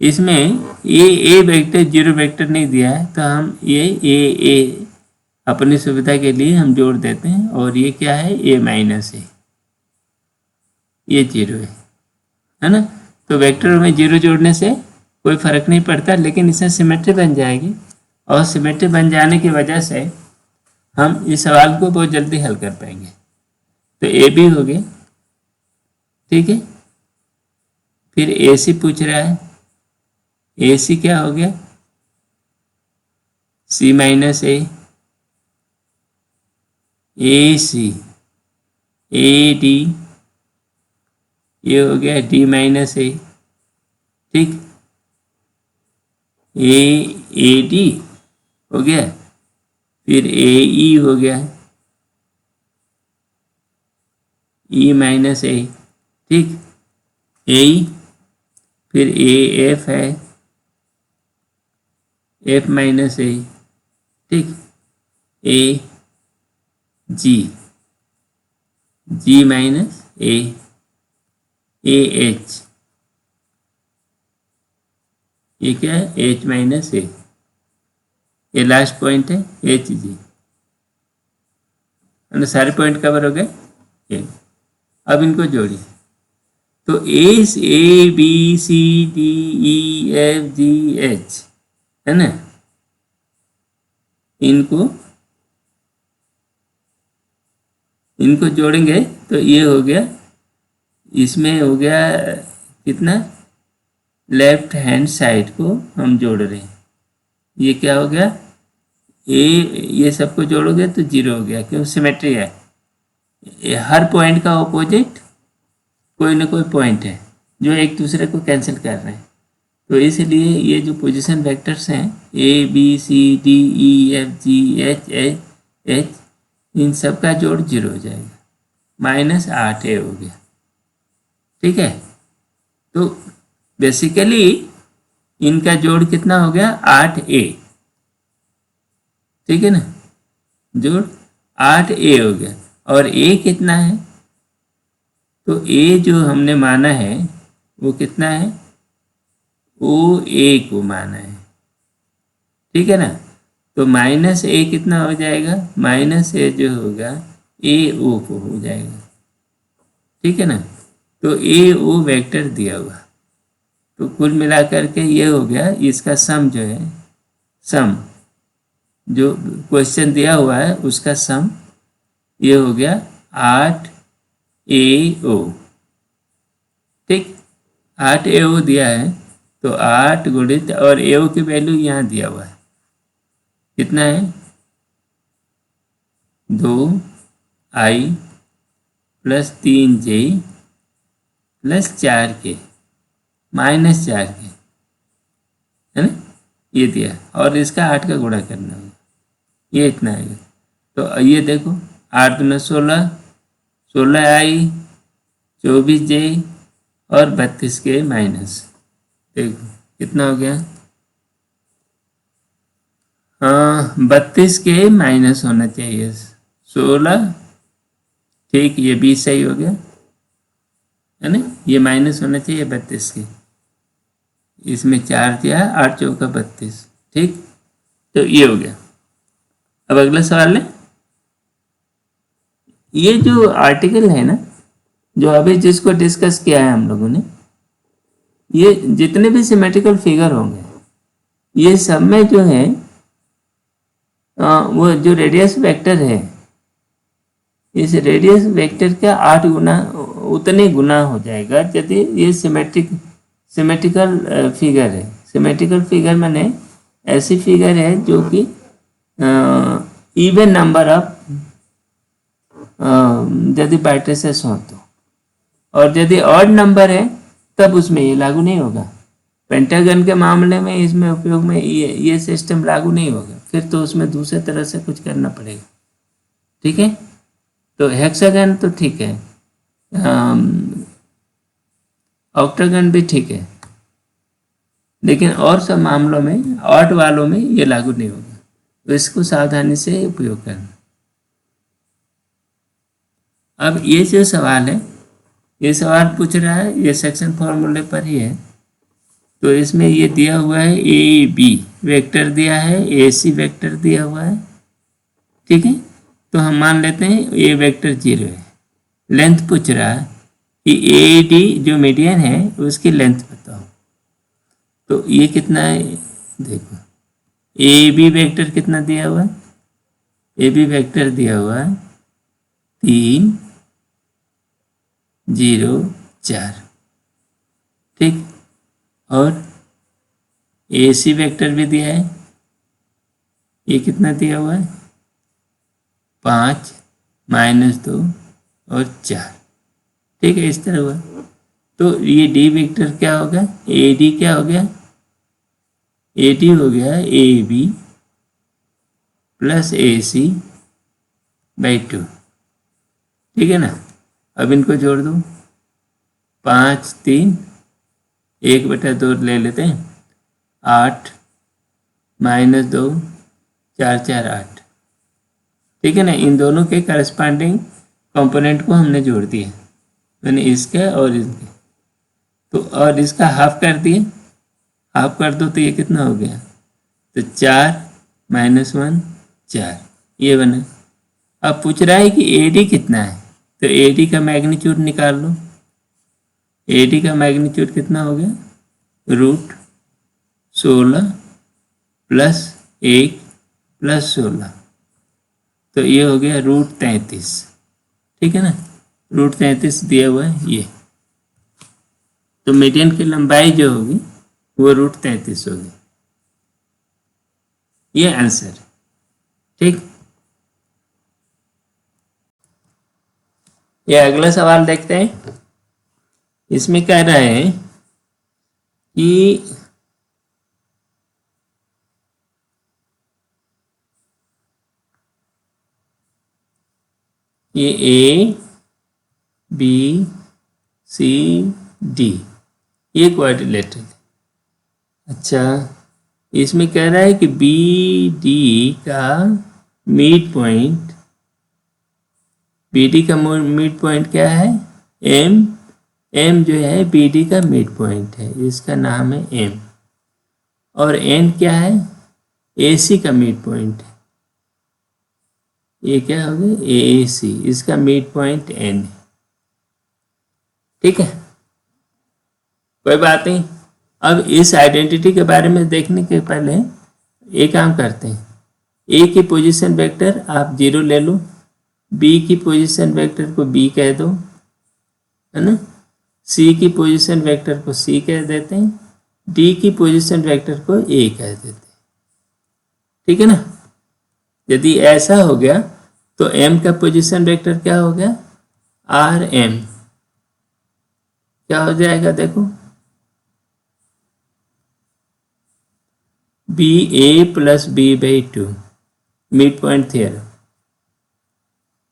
इसमें ये ए वेक्टर 0 वेक्टर नहीं दिया है, तो हम ये ए अपनी सुविधा के लिए हम जोड़ देते हैं, और ये क्या है, ए माइनस ए, ये 0 है ना। तो वेक्टर में 0 जोड़ने से कोई फर्क नहीं पड़ता, लेकिन इससे सिमेट्री बन जाएगी, और सिमेट्री बन जाने की वजह से हम इस सवाल को बहुत जल्दी हल कर पाएंगे। तो ए बी हो गया। ठीक है, फिर ए सी पूछ रहा है, ए सी क्या हो गया, सी minus A C, A D, ये हो गया डी माइनस ए। ठीक, ए डी हो गया, फिर ए ई हो गया, ई माइनस ए। ठीक, ए, फिर ए एफ है, एफ माइनस ए। ठीक, ए जी, जी माइनस ए एच, ये क्या है, एच माइनस ए, ये लास्ट पॉइंट है एच जी, सारे पॉइंट कवर हो गए। अब इनको जोड़िए, तो A B C D E F G H है ना, इनको जोड़ेंगे तो ये हो गया इसमें हो गया कितना, लेफ्ट हैंड साइड को हम जोड़ रहे हैं, ये क्या हो गया ए, ये सबको जोड़ोगे तो 0 हो गया, क्यों, सिमेट्री है, हर पॉइंट का ऑपोजिट कोई ना कोई पॉइंट है जो एक दूसरे को कैंसिल कर रहे हैं। तो इसलिए ये जो पोजीशन वेक्टर्स हैं ABCDEFGHH, इन सब का जोड़ 0 हो जाएगा, -8A हो गया। ठीक है, तो बेसिकली इनका जोड़ कितना हो गया, 8A। ठीक है ना, जोड़ 8A हो गया। और A कितना है, तो A जो हमने माना है वो कितना है, OA को माना है। ठीक है ना, तो -A कितना हो जाएगा, -A जो होगा AO को हो जाएगा। ठीक है ना, तो AO वेक्टर दिया हुआ, तो कुल मिलाकर के ये हो गया, इसका सम जो है, सम जो क्वेश्चन दिया हुआ है उसका सम ये हो गया 8AO। ठीक, 8AO दिया है, तो 8 गुणित, और AO की वैल्यू यहाँ दिया हुआ है, कितना है, 2I + 3J + 4K -4K, है ना, ये दिया, और इसका 8 का गुणा करना होगा, ये इतना आएगा। तो ये देखो, 8 दूना 16, 16I 24J और 32K माइनस, देखो कितना हो गया, हाँ 32K माइनस होना चाहिए, 16, ठीक, ये 20 सही हो गया, है ना, ये माइनस होना चाहिए 32K, इसमें 4 दिया, 8 चौका 32। ठीक, तो ये हो गया। अब अगला सवाल है, ये जो आर्टिकल है ना, जो अभी जिसको डिस्कस किया है हम लोगों ने, ये जितने भी सिमेट्रिकल फिगर होंगे, ये सब में जो है वो जो रेडियस वेक्टर है, इस रेडियस वेक्टर का 8 गुना, उतने गुना हो जाएगा यदि ये सिमेट्रिकल फिगर है। सिमेट्रिकल फिगर माने ऐसी फिगर है जो कि इवन नंबर ऑफ यदि बाइट्रेसेस हो तो, और यदि ऑड नंबर है तब उसमें ये लागू नहीं होगा। पेंटागन के मामले में इसमें उपयोग में ये सिस्टम लागू नहीं होगा, फिर तो उसमें दूसरे तरह से कुछ करना पड़ेगा। ठीक है, तो हेक्सागन तो ठीक है, ऑक्टागन भी ठीक है, लेकिन और सब मामलों में, ऑड वालों में ये लागू नहीं होगा, तो इसको सावधानी से उपयोग करना। अब ये जो सवाल है, ये सवाल पूछ रहा है, ये सेक्शन फॉर्मूले पर ही है, तो इसमें ये दिया हुआ है AB वेक्टर दिया है, AC वेक्टर दिया हुआ है। ठीक है, तो हम मान लेते हैं A वेक्टर 0 है, लेंथ पूछ रहा है कि AD जो मीडियन है उसकी लेंथ बताओ, तो ये कितना है, देखो AB वेक्टर कितना दिया हुआ है, AB वेक्टर दिया हुआ है 3 0 4। ठीक, और AC वेक्टर भी दिया है, ये कितना दिया हुआ है, 5 -2 और 4। ठीक है, इस तरह हुआ, तो ये D वेक्टर क्या होगा, AD क्या हो गया, AD हो गया AB + AC / 2। ठीक है ना, अब इनको जोड़ दो, 5 3 1/2 ले लेते हैं, 8 -2 4 4 8। ठीक है ना, इन दोनों के करस्पॉन्डिंग कंपोनेंट को हमने जोड़ दिया, मैंने इसका और इसके, तो और इसका हाफ कर दिए, हाफ कर दो तो ये कितना हो गया, तो 4 -1 4, ये बना। अब पूछ रहा है कि AD कितना है, तो AD का मैग्नीट्यूड निकाल लो। AD का मैग्नीट्यूड कितना हो गया, √16 + 1 + 16, तो ये हो गया √33। ठीक है ना, √33 दिया हुआ है ये, तो मीडियन की लंबाई जो होगी वो √33 होगी। ये आंसर है। ठीक, ये अगला सवाल देखते हैं। इसमें कह रहे हैं कि ये ए बी सी डी ये क्वाड्रिलेटरल। अच्छा, इसमें कह रहा है कि बी डी का मिड पॉइंट, बी डी का मिड पॉइंट क्या है? एम। एम जो है बी डी का मिड पॉइंट है, इसका नाम है एम। और एन क्या है? ए सी का मिड पॉइंट है। ये क्या हो गया? ए सी, इसका मिड पॉइंट एन है। ठीक है, कोई बात नहीं। अब इस आइडेंटिटी के बारे में देखने के पहले एक काम करते हैं। ए की पोजीशन वेक्टर आप 0 ले लो, बी की पोजीशन वेक्टर को बी कह दो, है ना। सी की पोजीशन वेक्टर को सी कह देते हैं, डी की पोजीशन वेक्टर को ए कह देते हैं। ठीक है ना। यदि ऐसा हो गया तो एम का पोजीशन वेक्टर क्या हो गया? R M. क्या हो जाएगा देखो? B A plus B by 2, mid point theorem.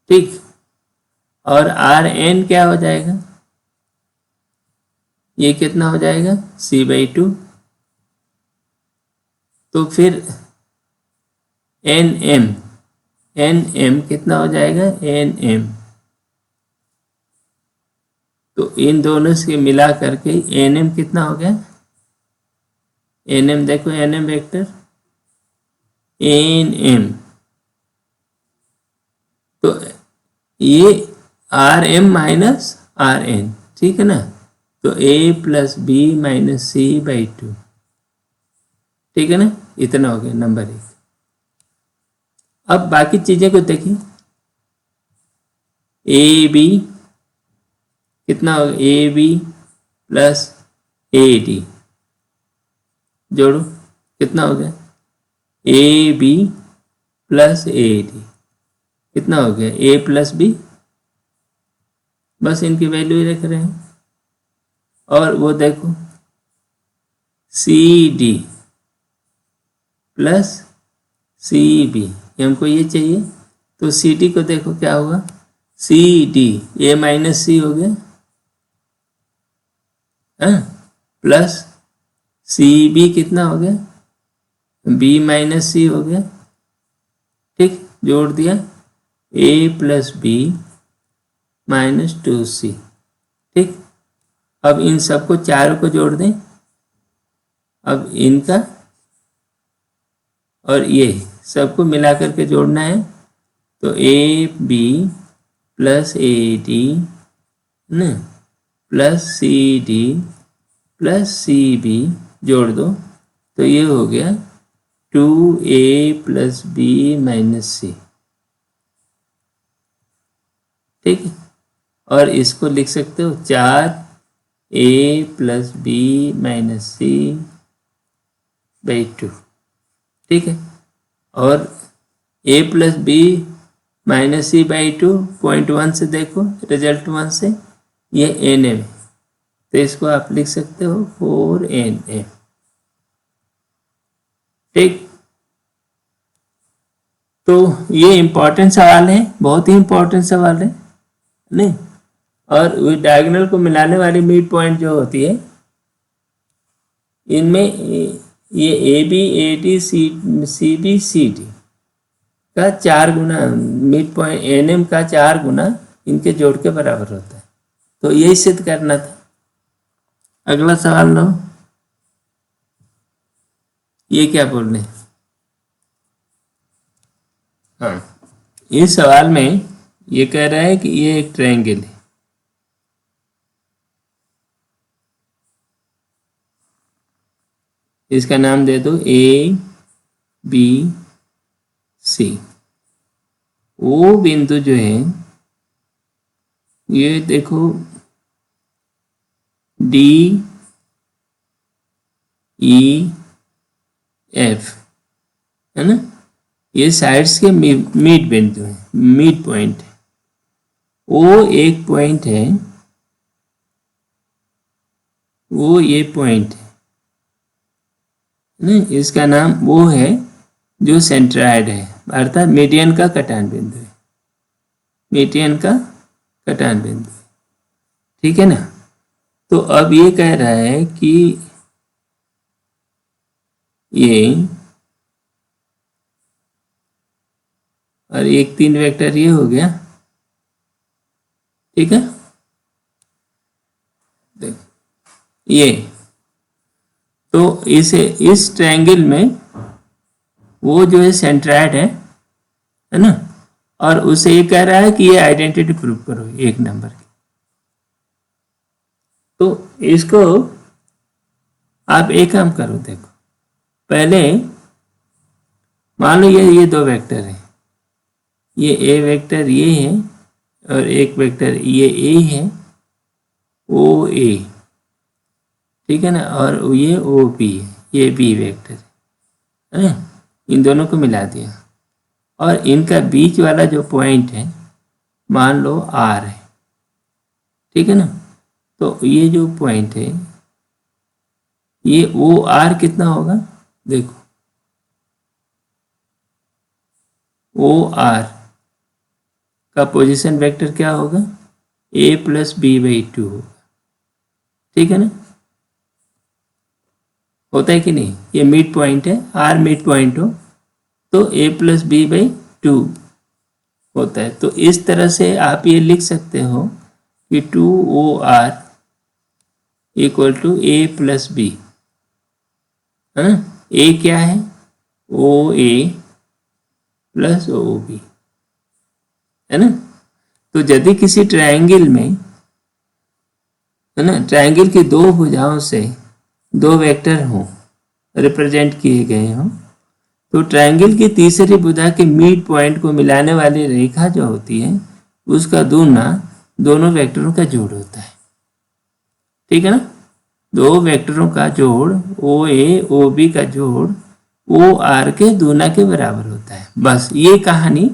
ठीक, और आर एन क्या हो जाएगा? ये कितना हो जाएगा? C by 2। तो फिर एन एम कितना हो जाएगा? N M. तो इन दोनों से मिला करके एन एम कितना हो गया? एन एम देखो, N M vector N M, तो ये R M minus R N. ठीक है ना। तो A plus B minus C by 2। ठीक है ना, इतना हो गया नंबर 1। अब बाकी चीजें को देखिए। ए बी कितना होगा? A B plus A D, जोड़ो कितना हो गया? A B plus A D कितना हो गया? A plus B. बस इनकी वैल्यू ही रख रहे हैं। और वो देखो C D plus C B, हमको ये चाहिए। तो सी डी को देखो क्या होगा? सी डी ए माइनस सी हो गया, प्लस सी बी कितना हो गया? बी माइनस सी हो गया। ठीक, जोड़ दिया ए प्लस बी माइनस 2c। ठीक, अब इन सबको चारों को जोड़ दें। अब इनका और ये सबको मिला करके जोड़ना है। तो A B plus A D न plus C D plus C B जोड़ दो, तो ये हो गया 2a प्लस बी माइनस सी। ठीक है, और इसको लिख सकते हो 4a plus B minus C by 2। ठीक है, और a plus B minus C by 2 0.1 से देखो, रिजल्ट 1 से ये एन एम, तो इसको आप लिख सकते हो 4nm। ठीक, तो ये इंपॉर्टेंट सवाल है, बहुत ही इंपॉर्टेंट सवाल है नहीं। और डायगोनल को मिलाने वाली मिड पॉइंट जो होती है, इनमें ये A B A D C B C D का 4 गुना, मिड पॉइंट एन एम का 4 गुना इनके जोड़ के बराबर होता है। तो यही सिद्ध करना था। अगला सवाल लो, ये क्या बोल रहे हैं? हाँ, इस सवाल में ये कह रहा है कि ये एक ट्रायंगल है। इसका नाम दे दो ए बी सी। वो बिंदु जो है, ये देखो डी ई एफ, है ना, ये साइड्स के मिड बिंदु हैं, मिड पॉइंट है। ओ एक पॉइंट है, वो ये पॉइंट है ना, इसका नाम वो है जो सेंट्राइड है, अर्थात मीडियन का कटान बिंदु है, मीडियन का कटान बिंदु, ठीक है ना। तो अब ये कह रहा है कि ये और एक 3 वेक्टर ये हो गया, ठीक है। देख ये, तो इस ट्रायंगल में वो जो है सेंट्राइड है ना, और उसे ये कह रहा है कि ये आइडेंटिटी प्रूव करो एक नंबर की। तो इसको आप एक काम करो, देखो पहले मान लो ये 2 वेक्टर है, ये ए वेक्टर ये है और एक वेक्टर ये ए है, ओ ए, ठीक है ना, और ये ओ बी है, ये बी वेक्टर है ना, इन दोनों को मिला दिया और इनका बीच वाला जो पॉइंट है मान लो आर है, ठीक है ना। तो ये जो पॉइंट है ये ओ आर कितना होगा, देखो ओ आर का पोजीशन वेक्टर क्या होगा, ए प्लस बी बाई 2 होगा, ठीक है ना, होता है कि नहीं। ये मिड पॉइंट है, आर मिड पॉइंट हो तो ए प्लस बी बाई 2 होता है। तो इस तरह से आप ये लिख सकते हो कि 2OR equal to A plus B, है ना। ए क्या है, ओ ए प्लस ओ बी, है ना। तो यदि किसी ट्रायंगल में, है ना, ट्रायंगल की 2 भुजाओं से 2 वेक्टर हों, रिप्रेजेंट किए गए हों, तो ट्रायंगल की तीसरी भुजा के मिड पॉइंट को मिलाने वाली रेखा जो होती है उसका दूना दोनों वेक्टरों का जोड़ होता है, ठीक है ना। 2 वेक्टरों का जोड़ ओ ए ओ बी का जोड़ ओ आर के दूना के बराबर होता है। बस ये कहानी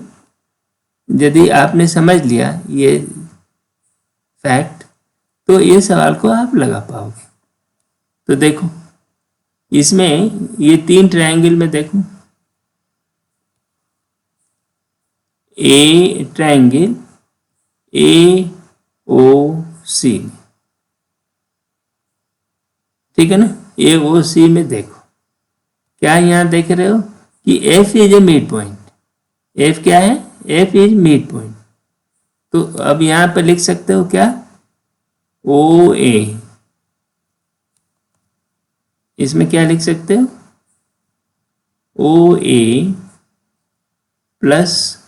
यदि आपने समझ लिया ये फैक्ट, तो ये सवाल को आप लगा पाओगे। तो देखो इसमें ये 3 ट्रायंगल में देखो, ए ट्रायंगल ए ओ सी, ठीक है ना, ए ओ सी में देखो क्या यहां देख रहे हो कि F is a mid point, F क्या है, एफ इज मिड पॉइंट। तो अब यहां पर लिख सकते हो क्या, ओ ए, इसमें क्या लिख सकते हो, ओ ए प्लस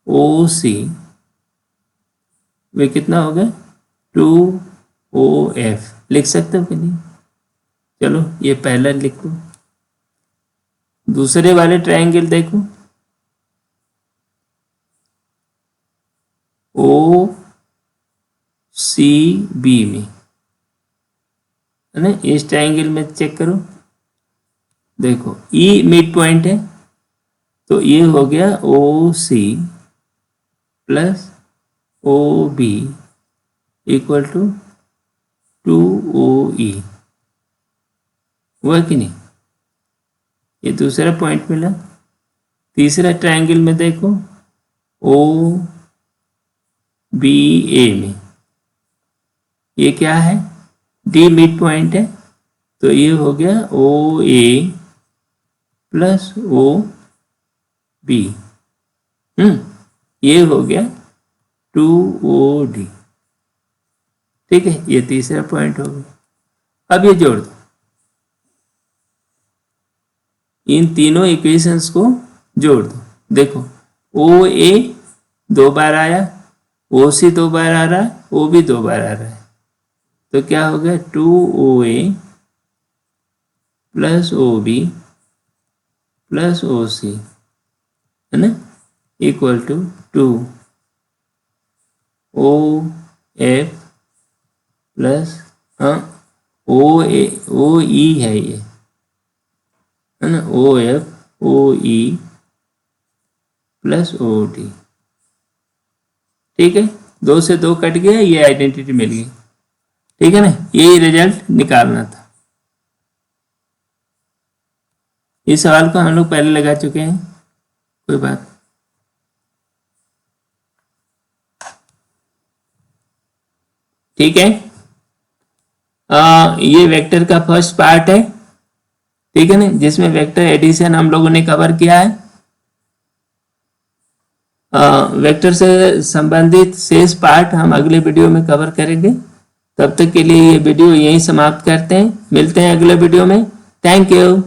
ओ सी, वे कितना हो गया 2OF, लिख सकते हो कि नहीं। चलो ये पहला लिख दो। दूसरे वाले ट्रायंगल देखो, ओ सी बी में, है ना, इस ट्रायंगल में चेक करो, देखो ई मिड पॉइंट है तो ये हो गया O C plus O B equal to 2OE, हुआ कि नहीं। ये दूसरा पॉइंट मिला। तीसरा ट्रायंगल में देखो, ओ बी ए में, ये क्या है, डी मिड पॉइंट है तो ये हो गया ओ ए प्लस ओ बी, ये हो गया 2OD, ठीक है। ये तीसरा पॉइंट हो गया। अब ये जोड़ दो, इन तीनों इक्वेशंस को जोड़ दो, देखो ओ ए 2 बार आया, ओ सी 2 बार आ रहा है, ओ बी 2 बार आ रहा है, तो क्या हो गया 2OA plus O B plus O C, है ना, equal to 2OF plus O E है ये, है ना, O F O E plus O D. ठीक है, 2 से 2 कट गया, ये आइडेंटिटी मिल गई। ठीक है ना, यही रिजल्ट निकालना था। इस सवाल को हम लोग पहले लगा चुके हैं, कोई बात। ठीक है, ये वेक्टर का फर्स्ट पार्ट है। ठीक है ना, जिसमें वेक्टर एडिशन हम लोगों ने कवर किया है। वेक्टर से संबंधित शेष पार्ट हम अगले वीडियो में कवर करेंगे। तब तक के लिए ये वीडियो यहीं समाप्त करते हैं, मिलते हैं अगले वीडियो में। Thank you.